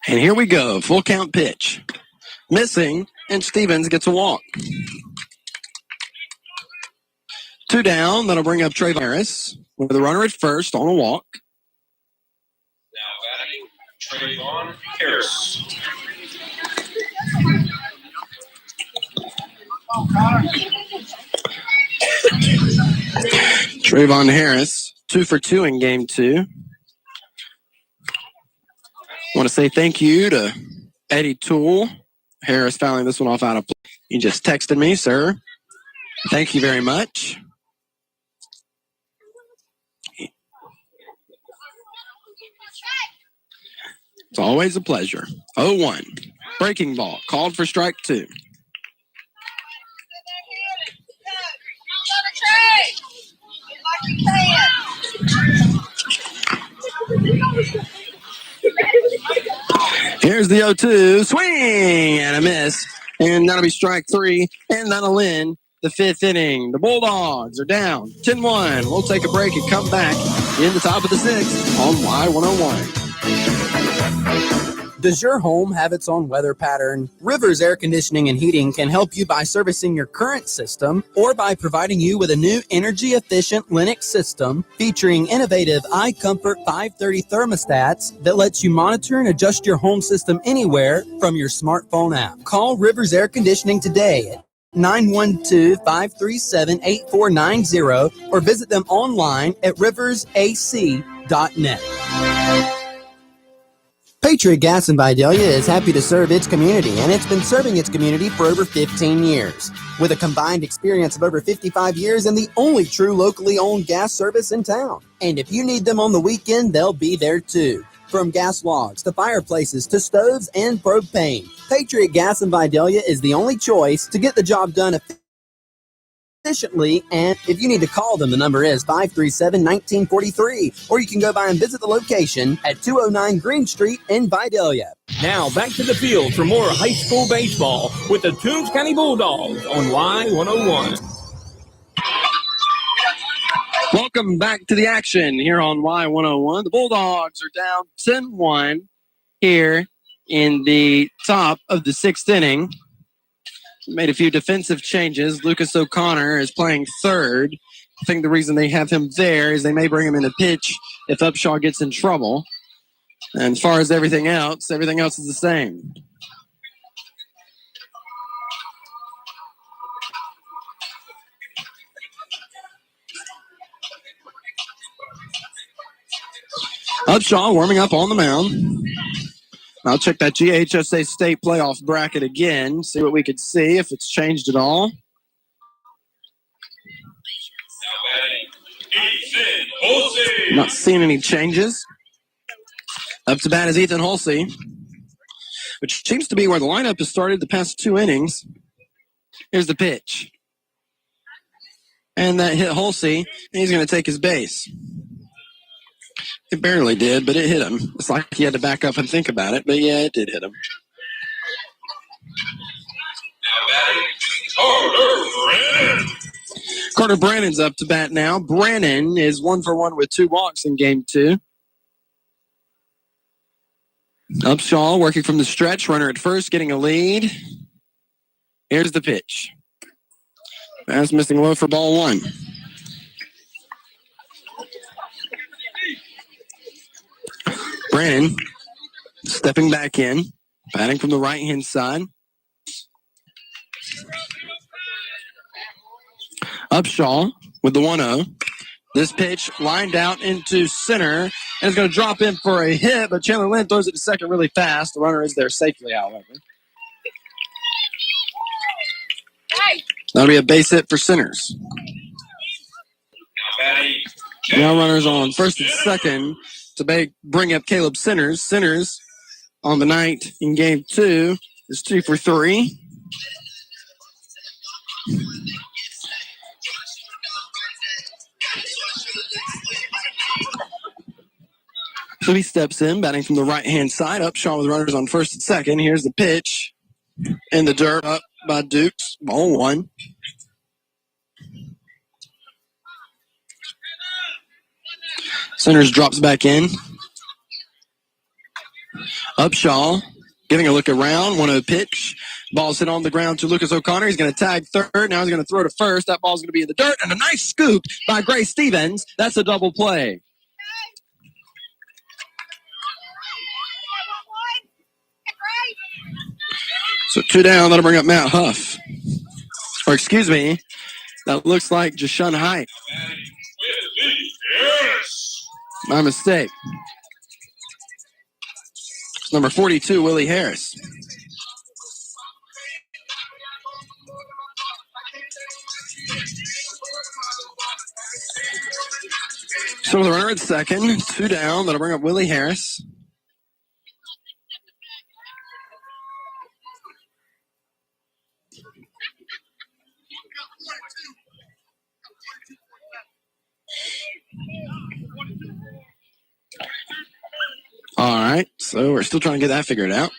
And here we go. Full count pitch. Missing, and Stevens gets a walk. 2 down. That'll bring up Trayvon Harris with the runner at first on a walk. Now batting, Trayvon Harris. Trayvon Harris, 2 for 2 in game 2. Want to say thank you to Eddie Toole. Harris fouling this one off out of play. He just texted me, sir. Thank you very much. It's always a pleasure. 0-1. Breaking ball. Called for strike 2. Here's the 0-2. Swing and a miss. And that'll be strike 3. And that'll end the 5th inning. The Bulldogs are down 10-1. We'll take a break and come back in the top of the 6th on Y101. Does your home have its own weather pattern? Rivers Air Conditioning and Heating can help you by servicing your current system or by providing you with a new energy-efficient Linux system featuring innovative iComfort 530 thermostats that lets you monitor and adjust your home system anywhere from your smartphone app. Call Rivers Air Conditioning today at 912-537-8490 or visit them online at riversac.net. Patriot Gas in Vidalia is happy to serve its community, and it's been serving its community for over 15 years. With a combined experience of over 55 years and the only true locally owned gas service in town. And if you need them on the weekend, they'll be there too. From gas logs to fireplaces to stoves and propane, Patriot Gas in Vidalia is the only choice to get the job done efficiently. And if you need to call them, the number is 537-1943, or you can go by and visit the location at 209 Green Street in Vidalia. Now back to the field for more high school baseball with the Toombs County Bulldogs on Y101. Welcome back to the action here on Y101. The Bulldogs are down 10-1 here in the top of the 6th inning. Made a few defensive changes. Lucas O'Connor is playing third. I think the reason they have him there is they may bring him in a pitch if Upshaw gets in trouble. And as far as everything else is the same. Upshaw warming up on the mound. I'll check that GHSA state playoff bracket again, see what we could see, if it's changed at all. Not seeing any changes. Up to bat is Ethan Hulsey, which seems to be where the lineup has started the past 2 innings. Here's the pitch. And that hit Hulsey, and he's going to take his base. It barely did, but it hit him. It's like he had to back up and think about it, but yeah, it did hit him. Carter Brannon's up to bat now. Brannon is 1 for 1 with 2 walks in game 2. Upshaw working from the stretch, runner at first, getting a lead. Here's the pitch. That's missing low for ball 1. Brannon Stepping back in, batting from the right-hand side. Upshaw with the 1-0. This pitch lined out into center, and it's going to drop in for a hit, but Chandler Lynn throws it to second really fast. The runner is there safely, however. That'll be a base hit for Sinners. Now runners on first and second to bring up Caleb Sinners. Sinners on the night in game 2 is 2 for 3. So he steps in, batting from the right-hand side. Upshaw with runners on first and second. Here's the pitch. In the dirt, up by Dukes. Ball 1. Sinners drops back in. Upshaw giving a look around. 1-0 pitch. Ball's hit on the ground to Lucas O'Connor. He's going to tag third. Now he's going to throw to first. That ball's going to be in the dirt. And a nice scoop by Gray Stevens. That's a double play. So 2 down. That'll bring up Matt Huff. Or excuse me, that looks like Jashun Height. My mistake. It's number 42, Willie Harris. So the runner at second, 2 down. That'll bring up Willie Harris. All right, so we're still trying to get that figured out.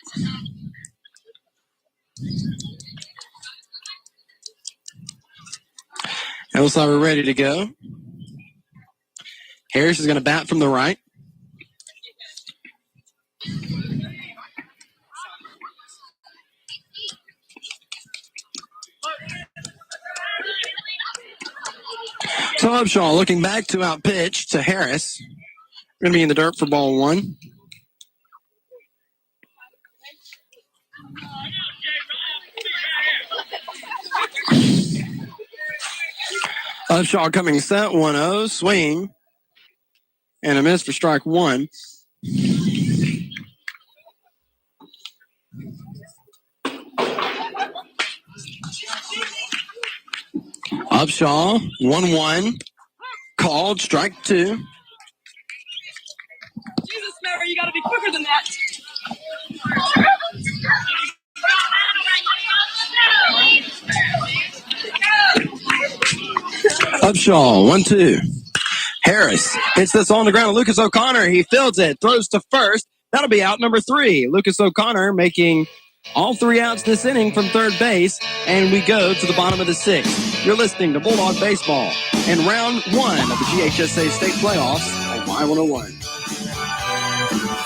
It looks like we're ready to go. Harris is going to bat from the right. So Upshaw looking back to out pitch to Harris. Going to be in the dirt for ball 1. Upshaw coming set, 1-0, swing, and a miss for strike 1. Upshaw, 1-1, called, strike 2. Jesus, Mary, you got to be quicker than that. Upshaw, 1-2. Harris hits this on the ground. Lucas O'Connor, he fields it, throws to first. That'll be out number 3. Lucas O'Connor making all 3 outs this inning from third base, and we go to the bottom of the 6th. You're listening to Bulldog Baseball in round 1 of the GHSA State Playoffs on Y101.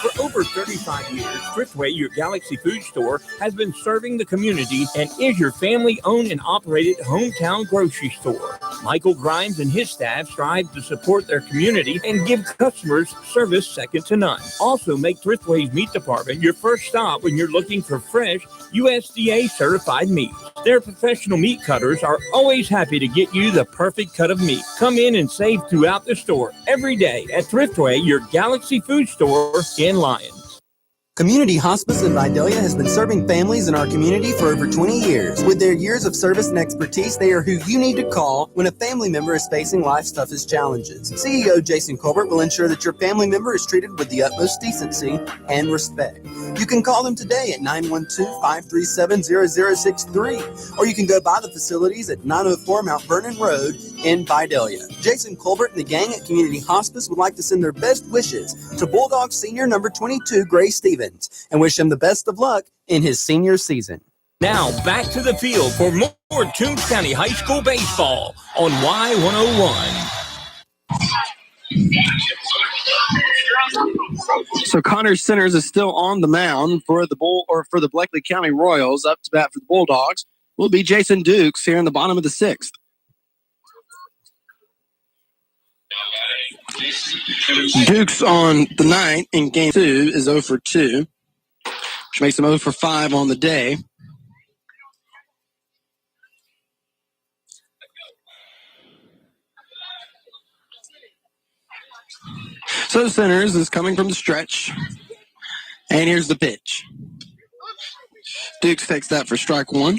For over 35 years, Thriftway, your Galaxy food store, has been serving the community and is your family-owned and operated hometown grocery store. Michael Grimes and his staff strive to support their community and give customers service second to none. Also, make Thriftway's meat department your first stop when you're looking for fresh, USDA-certified meat. Their professional meat cutters are always happy to get you the perfect cut of meat. Come in and save throughout the store every day at Thriftway, your Galaxy food store in Lyons. Community Hospice in Vidalia has been serving families in our community for over 20 years. With their years of service and expertise, they are who you need to call when a family member is facing life's toughest challenges. CEO Jason Colbert will ensure that your family member is treated with the utmost decency and respect. You can call them today at 912-537-0063, or you can go by the facilities at 904 Mount Vernon Road in Vidalia. Jason Colbert and the gang at Community Hospice would like to send their best wishes to Bulldog Senior number 22, Gray Stevens, and wish him the best of luck in his senior season. Now, back to the field for more Toombs County High School baseball on Y101. So Connor Sinners is still on the mound for the Bleckley County Royals. Up to bat for the Bulldogs will be Jason Dukes here in the bottom of the 6th. Dukes on the night in game 2 is 0 for 2. which makes him 0 for 5 on the day. So Centers is coming from the stretch. And here's the pitch. Dukes takes that for strike one.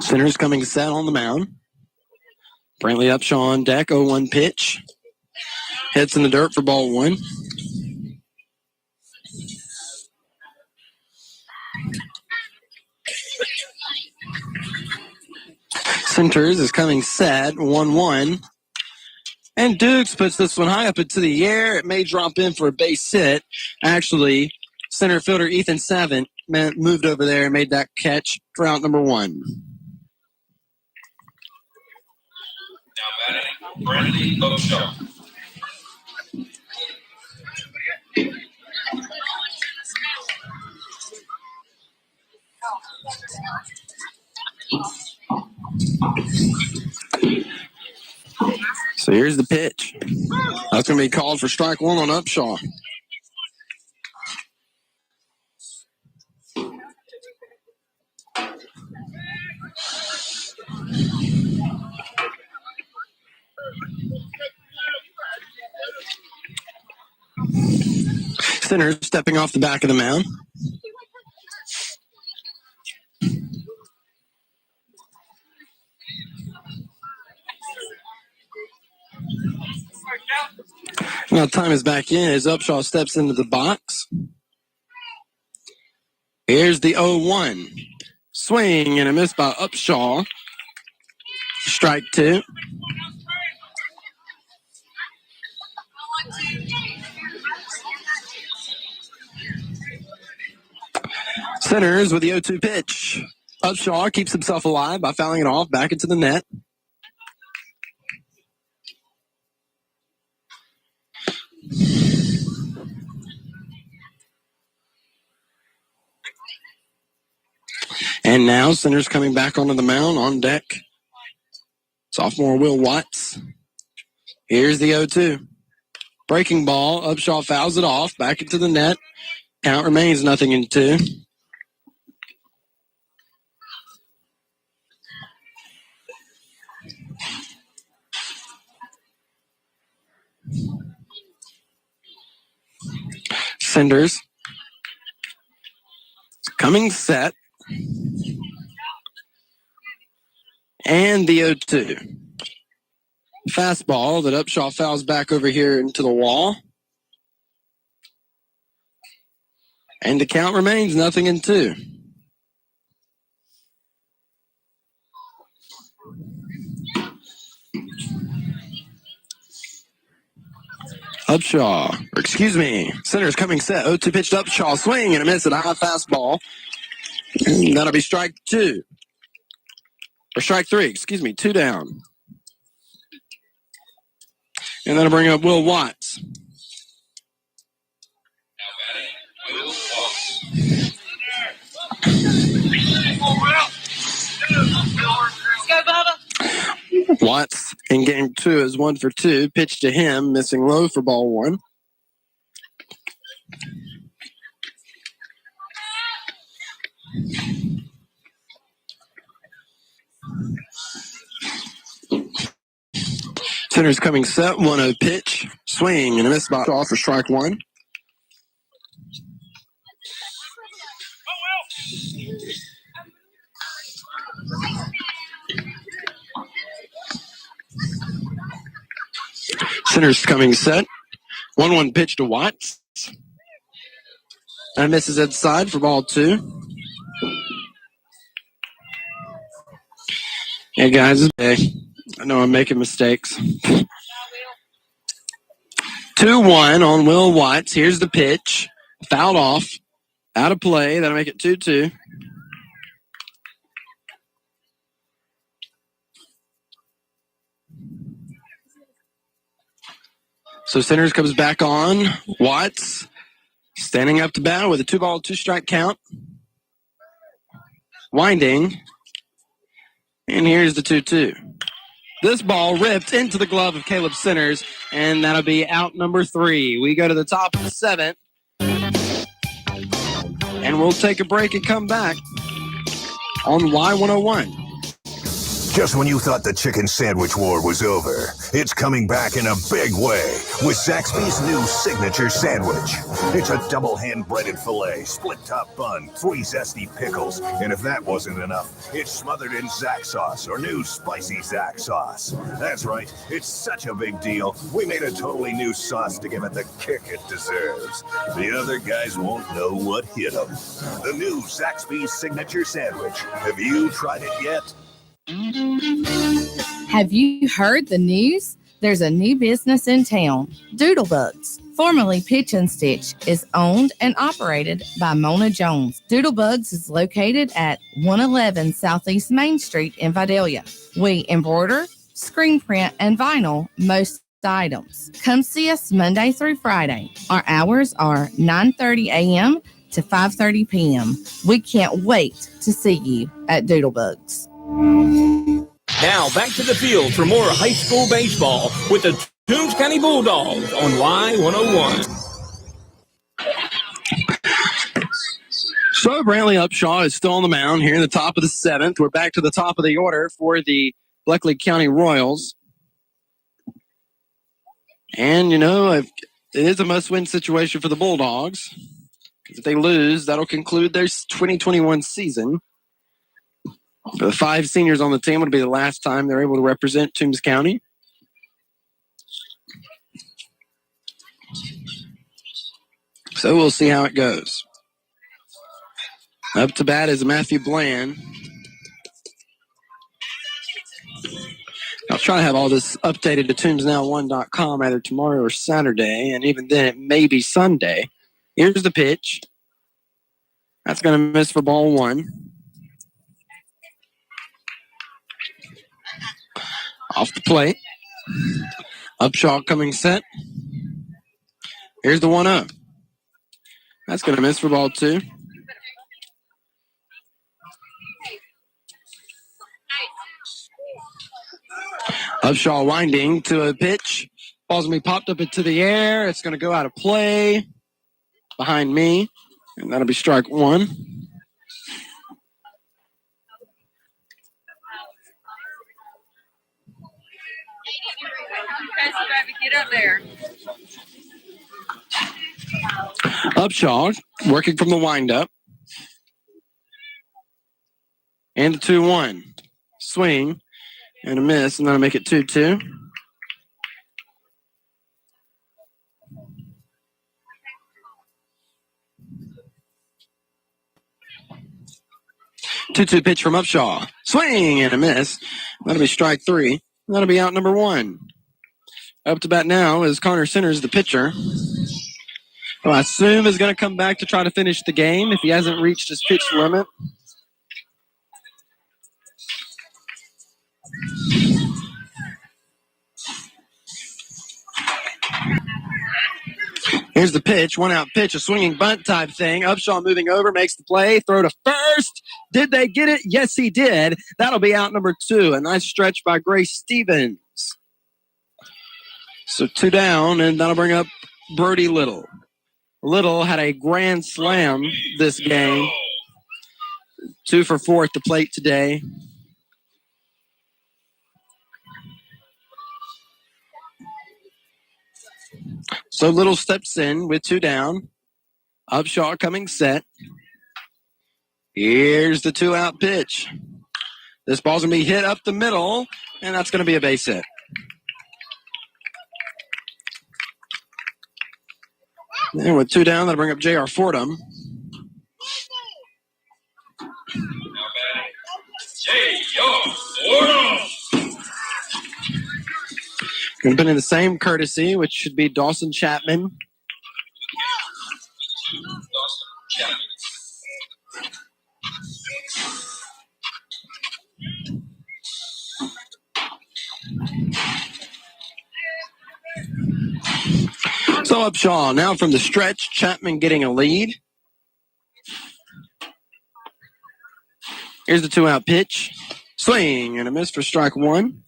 Centers coming set on the mound. Brantley Upshaw on deck, 0-1 pitch. Hits in the dirt for ball one. Centers is coming set, 1-1. And Dukes puts this one high up into the air. It may drop in for a base hit. Actually, center fielder Ethan Savant moved over there and made that catch for out number one. Now batting, Brantley Upshaw. So here's the pitch. That's going to be called for strike one on Upshaw. Centers stepping off the back of the mound. Now time is back in as Upshaw steps into the box. Here's the 0-1. Swing and a miss by Upshaw. Strike two. Centers with the 0-2 pitch. Upshaw keeps himself alive by fouling it off back into the net. And now Centers coming back onto the mound on deck. Sophomore Will Watts. Here's the 0-2. Breaking ball. Upshaw fouls it off back into the net. Count remains 0-2. Centers coming set. And the 0-2. Fastball that Upshaw fouls back over here into the wall. And the count remains 0-2. Centers coming set. 0-2 pitched Upshaw. Swing and a miss at a high fastball. That'll be strike two. Or strike three, 2 down. And that'll bring up Will Watts. Will Watts. Let's go, Bubba. Watts in game two is 1 for 2. Pitch to him, missing low for ball one. Centers coming set, 1-0 pitch. Swing and a miss by off for strike one. Centers coming set. 1-1 pitch to Watts. And misses inside for ball two. Hey guys, I know I'm making mistakes. 2-1 on Will Watts. Here's the pitch. Fouled off. Out of play. That'll make it 2-2. So Centers comes back on. Watts standing up to bat with a 2-ball, 2-strike count. Winding. And here's the 2-2. This ball ripped into the glove of Caleb Centers, and that'll be out number 3. We go to the top of the 7th, and we'll take a break and come back on Y101. Just when you thought the chicken sandwich war was over, it's coming back in a big way with Zaxby's new signature sandwich. It's a double hand-breaded filet, split-top bun, 3 zesty pickles, and if that wasn't enough, it's smothered in Zax sauce, or new spicy Zax sauce. That's right, it's such a big deal, we made a totally new sauce to give it the kick it deserves. The other guys won't know what hit them. The new Zaxby's signature sandwich. Have you tried it yet? Have you heard the news? There's a new business in town. Doodlebugs, formerly Pitch and Stitch, is owned and operated by Mona Jones. Doodlebugs is located at 111 Southeast Main Street in Vidalia. We embroider, screen print, and vinyl most items. Come see us Monday through Friday. Our hours are 9:30 a.m. to 5:30 p.m. We can't wait to see you at Doodlebugs. Now back to the field for more high school baseball with the Toombs County Bulldogs on Y101. So Brantley Upshaw is still on the mound here in the top of the 7th. We're back to the top of the order for the Bleckley County Royals. And, it is a must-win situation for the Bulldogs. If they lose, that'll conclude their 2021 season. The 5 seniors on the team would be the last time they're able to represent Toombs County. So we'll see how it goes. Up to bat is Matthew Bland. I'll try to have all this updated to tombsnow1.com either tomorrow or Saturday, and even then it may be Sunday. Here's the pitch. That's going to miss for ball 1. Off the plate. Upshaw coming set. Here's the 1-0. That's going to miss for ball 2. Upshaw winding to a pitch. Ball's going to be popped up into the air. It's going to go out of play behind me. And that'll be strike 1. Get up there. Upshaw working from the windup. And the 2-1. Swing and a miss, and that'll make it 2-2. Two-two pitch from Upshaw. Swing and a miss. That'll be strike 3. That'll be out number 1. Up to bat now is Connor Centers, the pitcher. Who I assume is going to come back to try to finish the game if he hasn't reached his pitch limit. Here's the pitch, 1-out pitch, a swinging bunt type thing. Upshaw moving over, makes the play, throw to first. Did they get it? Yes, he did. That'll be out number 2. A nice stretch by Grace Stevens. So 2 down, and that'll bring up Brody Little. Little had a grand slam this game. 2 for 4 at the plate today. So Little steps in with 2 down. Upshaw coming set. Here's the 2-out pitch. This ball's going to be hit up the middle, and that's going to be a base hit. And with 2 down, that'll bring up J.R. Fordham. J.R. Fordham. Going to put in the same courtesy, which should be Dawson Chapman. So Upshaw now from the stretch. Chapman getting a lead. Here's the 2-out pitch. Swing and a miss for strike 1.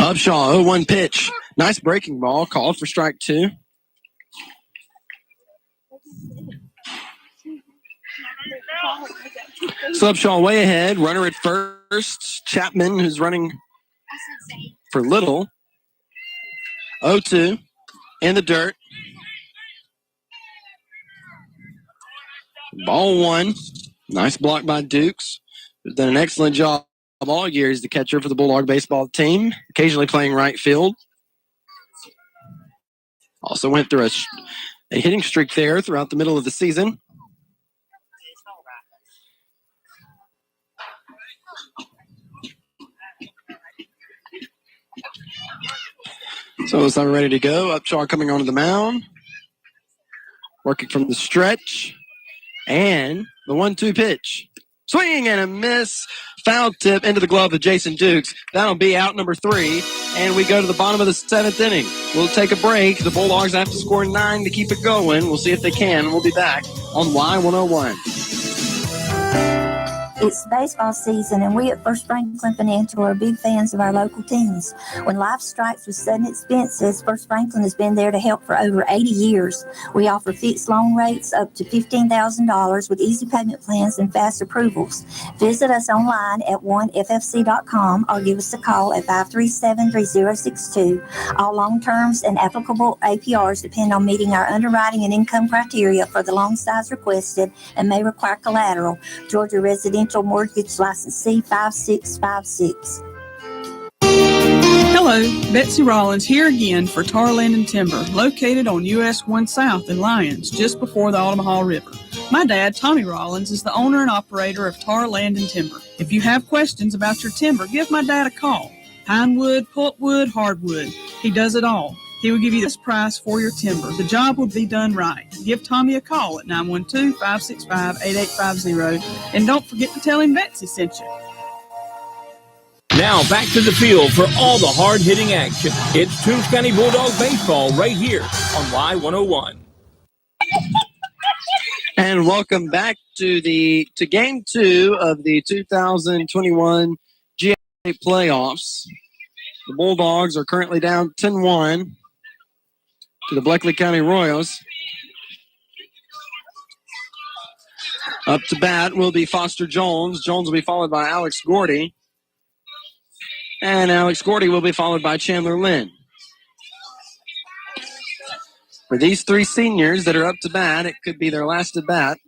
Upshaw, 0-1 pitch. Nice breaking ball, called for strike 2. So Upshaw way ahead, runner at first. Chapman, who's running for Little. 0-2 in the dirt. Ball 1. Nice block by Dukes, who's done an excellent job all year. He's the catcher for the Bulldog baseball team, occasionally playing right field. Also went through a hitting streak there throughout the middle of the season. So it's ready to go. Upshaw coming onto the mound. Working from the stretch. And the 1-2 pitch. Swing and a miss. Foul tip into the glove of Jason Dukes. That'll be out number 3. And we go to the bottom of the 7th inning. We'll take a break. The Bulldogs have to score 9 to keep it going. We'll see if they can. We'll be back on Y101. It's baseball season, and we at First Franklin Financial are big fans of our local teams. When life strikes with sudden expenses, First Franklin has been there to help for over 80 years. We offer fixed loan rates up to $15,000 with easy payment plans and fast approvals. Visit us online at oneffc.com or give us a call at 537-3062. All loan terms and applicable APRs depend on meeting our underwriting and income criteria for the loan size requested and may require collateral. Georgia Residential Mortgage License C5656. Hello, Betsy Rollins here again for Tar Land and Timber, located on US 1 South in Lyons, just before the Omaha River. My dad, Tommy Rollins, is the owner and operator of Tar Land and Timber. If you have questions about your timber, give my dad a call. Pine wood, pulpwood, hardwood. He does it all. He will give you this price for your timber. The job will be done right. Give Tommy a call at 912-565-8850. And don't forget to tell him Betsy sent you. Now back to the field for all the hard-hitting action. It's Toombs County Bulldog baseball right here on Y101. And welcome back to game 2 of the 2021 GA playoffs. The Bulldogs are currently down 10-1 to the Bleckley County Royals. Up to bat will be Foster Jones. Jones will be followed by Alex Gordy. And Alex Gordy will be followed by Chandler Lynn. For these 3 seniors that are up to bat, it could be their last at bat.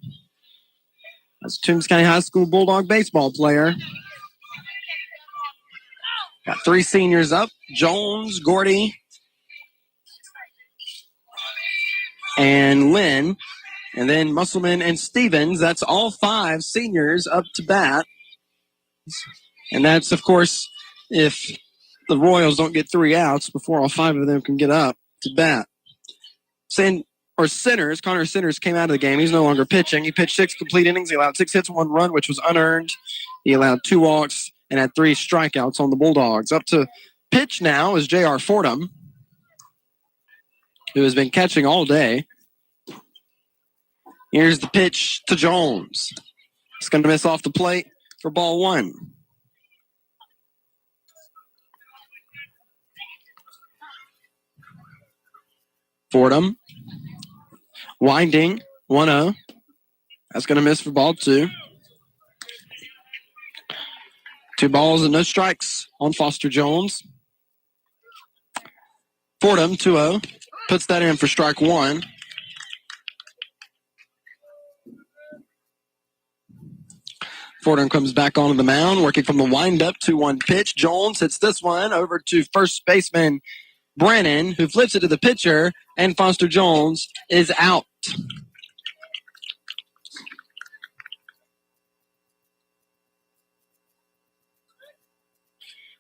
That's Toombs County High School Bulldog baseball player. Got 3 seniors up. Jones, Gordy, and Lynn. And then Musselman and Stevens. That's all 5 seniors up to bat. And that's, of course, if the Royals don't get 3 outs before all 5 of them can get up to bat. Centers, Connor Centers came out of the game. He's no longer pitching. He pitched 6 complete innings. He allowed 6 hits, 1 run, which was unearned. He allowed 2 walks and had 3 strikeouts on the Bulldogs. Up to pitch now is J.R. Fordham, who has been catching all day. Here's the pitch to Jones. It's going to miss off the plate for ball 1. Fordham winding 1-0. That's going to miss for ball 2. 2 balls and no strikes on Foster Jones. Fordham 2-0 puts that in for strike 1. Fordham comes back onto the mound, working from the windup 2-1 pitch. Jones hits this one over to first baseman Brennan, who flips it to the pitcher, and Foster Jones is out.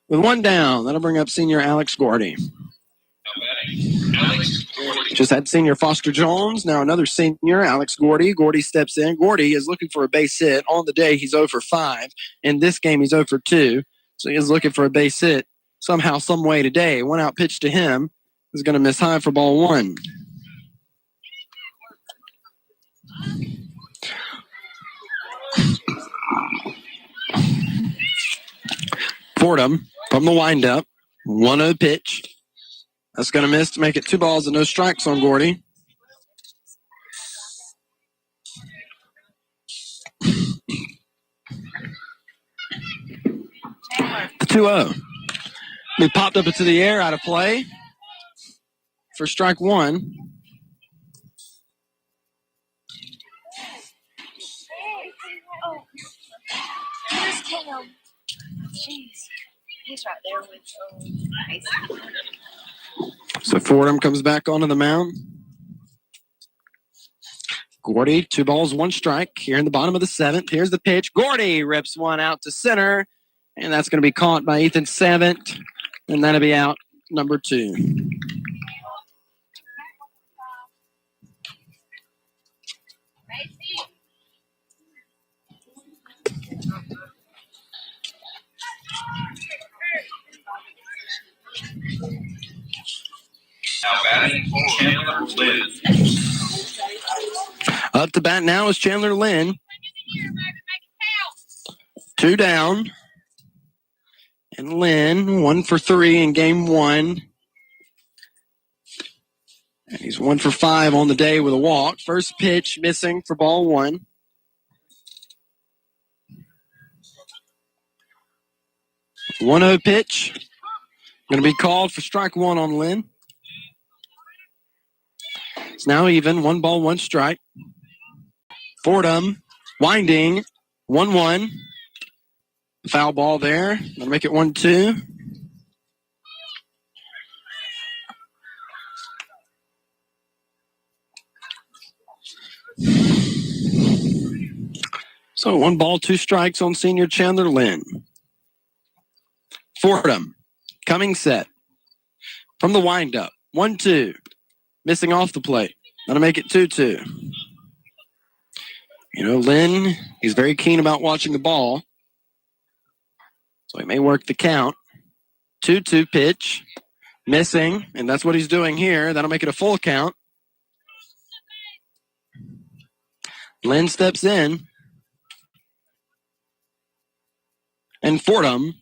With 1 down, that'll bring up senior Alex Gordy. Just had senior Foster Jones. Now another senior, Alex Gordy. Gordy steps in. Gordy is looking for a base hit. On the day, he's 0 for 5. In this game, he's 0 for 2. So he is looking for a base hit somehow, some way today. 1 out pitch to him is going to miss high for ball 1. Fordham from the windup. 1-0 pitch. That's going to miss to make it 2 balls and no strikes on Gordy. The 2-0. He popped up into the air, out of play for strike 1. Where's Cam? Jeez. He's right there with Mason. So Fordham comes back onto the mound. Gordy, 2 balls, 1 strike here in the bottom of the 7th. Here's the pitch. Gordy rips one out to center, and that's going to be caught by Ethan Savant, and that'll be out number 2. Now batting for Chandler Lynn. Up to bat now is Chandler Lynn. 2 down. And Lynn, 1 for 3 in game 1. And he's 1 for 5 on the day with a walk. First pitch missing for ball 1. The 1-0 pitch. Going to be called for strike 1 on Lynn. It's now even. 1 ball, 1 strike. Fordham winding. 1-1. Foul ball there. Gonna make it 1-2. So 1 ball, 2 strikes on senior Chandler Lynn. Fordham coming set from the windup. 1-2. Missing off the plate. Gonna make it 2-2. You know, Lynn, he's very keen about watching the ball. So he may work the count. 2-2 pitch. Missing, and that's what he's doing here. That'll make it a full count. Lynn steps in. And Fordham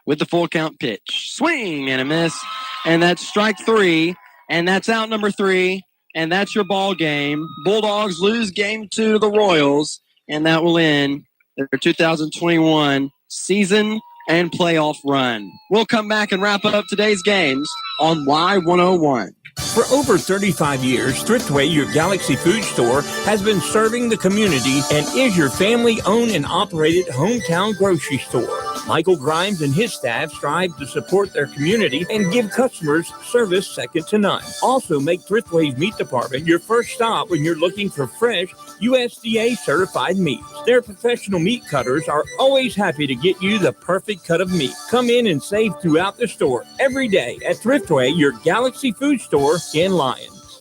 with the full count pitch. Swing and a miss. And that's strike 3. And that's out number 3. And that's your ball game. Bulldogs lose game 2 to the Royals. And that will end their 2021 season and playoff run. We'll come back and wrap up today's games on Y101. For over 35 years, Thriftway, your Galaxy food store, has been serving the community and is your family-owned and operated hometown grocery store. Michael Grimes and his staff strive to support their community and give customers service second to none. Also, make Thriftway's meat department your first stop when you're looking for fresh USDA-certified meats. Their professional meat cutters are always happy to get you the perfect cut of meat. Come in and save throughout the store every day at Thriftway, your Galaxy food store in Lyons.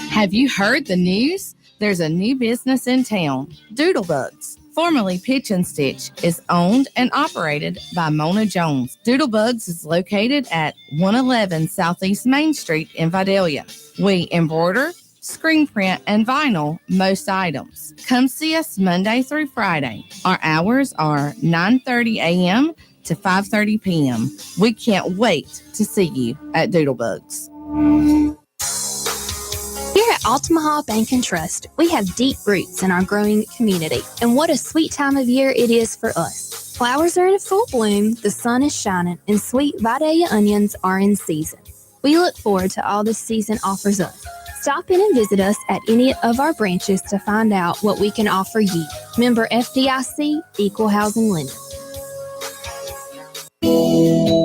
Have you heard the news? There's a new business in town, Doodlebugs. Formerly Pitch and Stitch, is owned and operated by Mona Jones. Doodlebugs is located at 111 Southeast Main Street in Vidalia. We embroider, screen print, and vinyl most items. Come see us Monday through Friday. Our hours are 9:30 a.m. to 5:30 p.m. We can't wait to see you at Doodlebugs. Here at Altamaha Bank and Trust, we have deep roots in our growing community, and what a sweet time of year it is for us. Flowers are in full bloom, the sun is shining, and sweet Vidalia onions are in season. We look forward to all this season offers us. Stop in and visit us at any of our branches to find out what we can offer you. Member FDIC, Equal Housing Lender.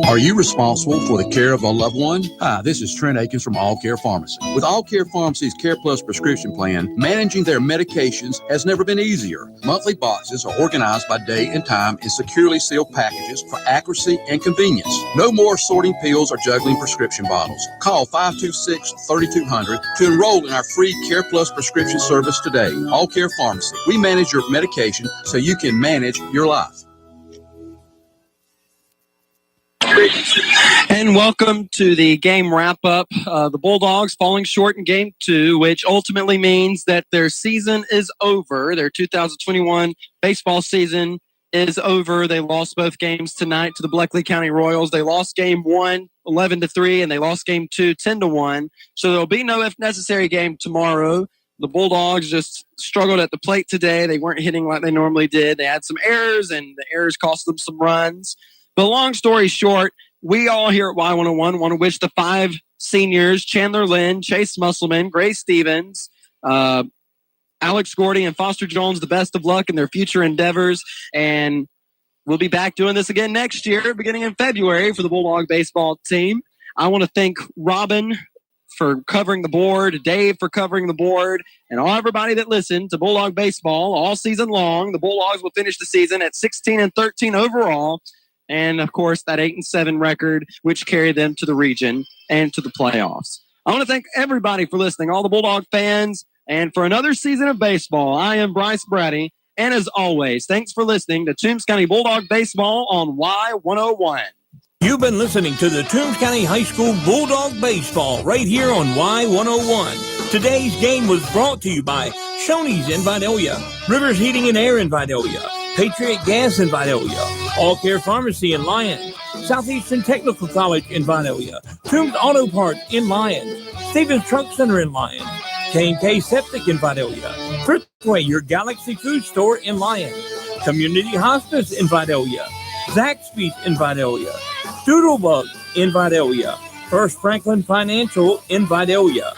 Are you responsible for the care of a loved one? Hi, this is Trent Akins from All Care Pharmacy. With All Care Pharmacy's Care Plus prescription plan, managing their medications has never been easier. Monthly boxes are organized by date and time in securely sealed packages for accuracy and convenience. No more sorting pills or juggling prescription bottles. Call 526-3200 to enroll in our free Care Plus prescription service today. All Care Pharmacy. We manage your medication so you can manage your life. And welcome to the game wrap-up. The Bulldogs falling short in Game 2, which ultimately means that their season is over. Their 2021 baseball season is over. They lost both games tonight to the Bleckley County Royals. They lost game 1, 11-3, and they lost game 2, 10-1. So there'll be no if necessary game tomorrow. The Bulldogs just struggled at the plate today. They weren't hitting like they normally did. They had some errors, and the errors cost them some runs. But long story short, we all here at Y101 want to wish the 5 seniors, Chandler Lynn, Chase Musselman, Grace Stevens, Alex Gordy, and Foster Jones, the best of luck in their future endeavors. And we'll be back doing this again next year, beginning in February, for the Bulldog baseball team. I want to thank Robin for covering the board, Dave for covering the board, and all everybody that listened to Bulldog baseball all season long. The Bulldogs will finish the season at 16-13 overall, and of course that 8-7 record, which carried them to the region and to the playoffs. I want to thank everybody for listening, all the Bulldog fans, and for another season of baseball. I am Bryce Brady, and as always, thanks for listening to Toombs County Bulldog Baseball on Y101. You've been listening to the Toombs County High School Bulldog Baseball right here on Y101. Today's game was brought to you by Shoney's in Vidalia, Rivers Heating and Air in Vidalia, Patriot Gas in Vidalia, All Care Pharmacy in Lyons, Southeastern Technical College in Vidalia, Toombs Auto Parts in Lyons, Stevens Truck Center in Lyons, K&K Septic in Vidalia, Fritzway, your Galaxy Food Store in Lyons, Community Hospice in Vidalia, Zaxby's in Vidalia, Doodlebug in Vidalia, First Franklin Financial in Vidalia,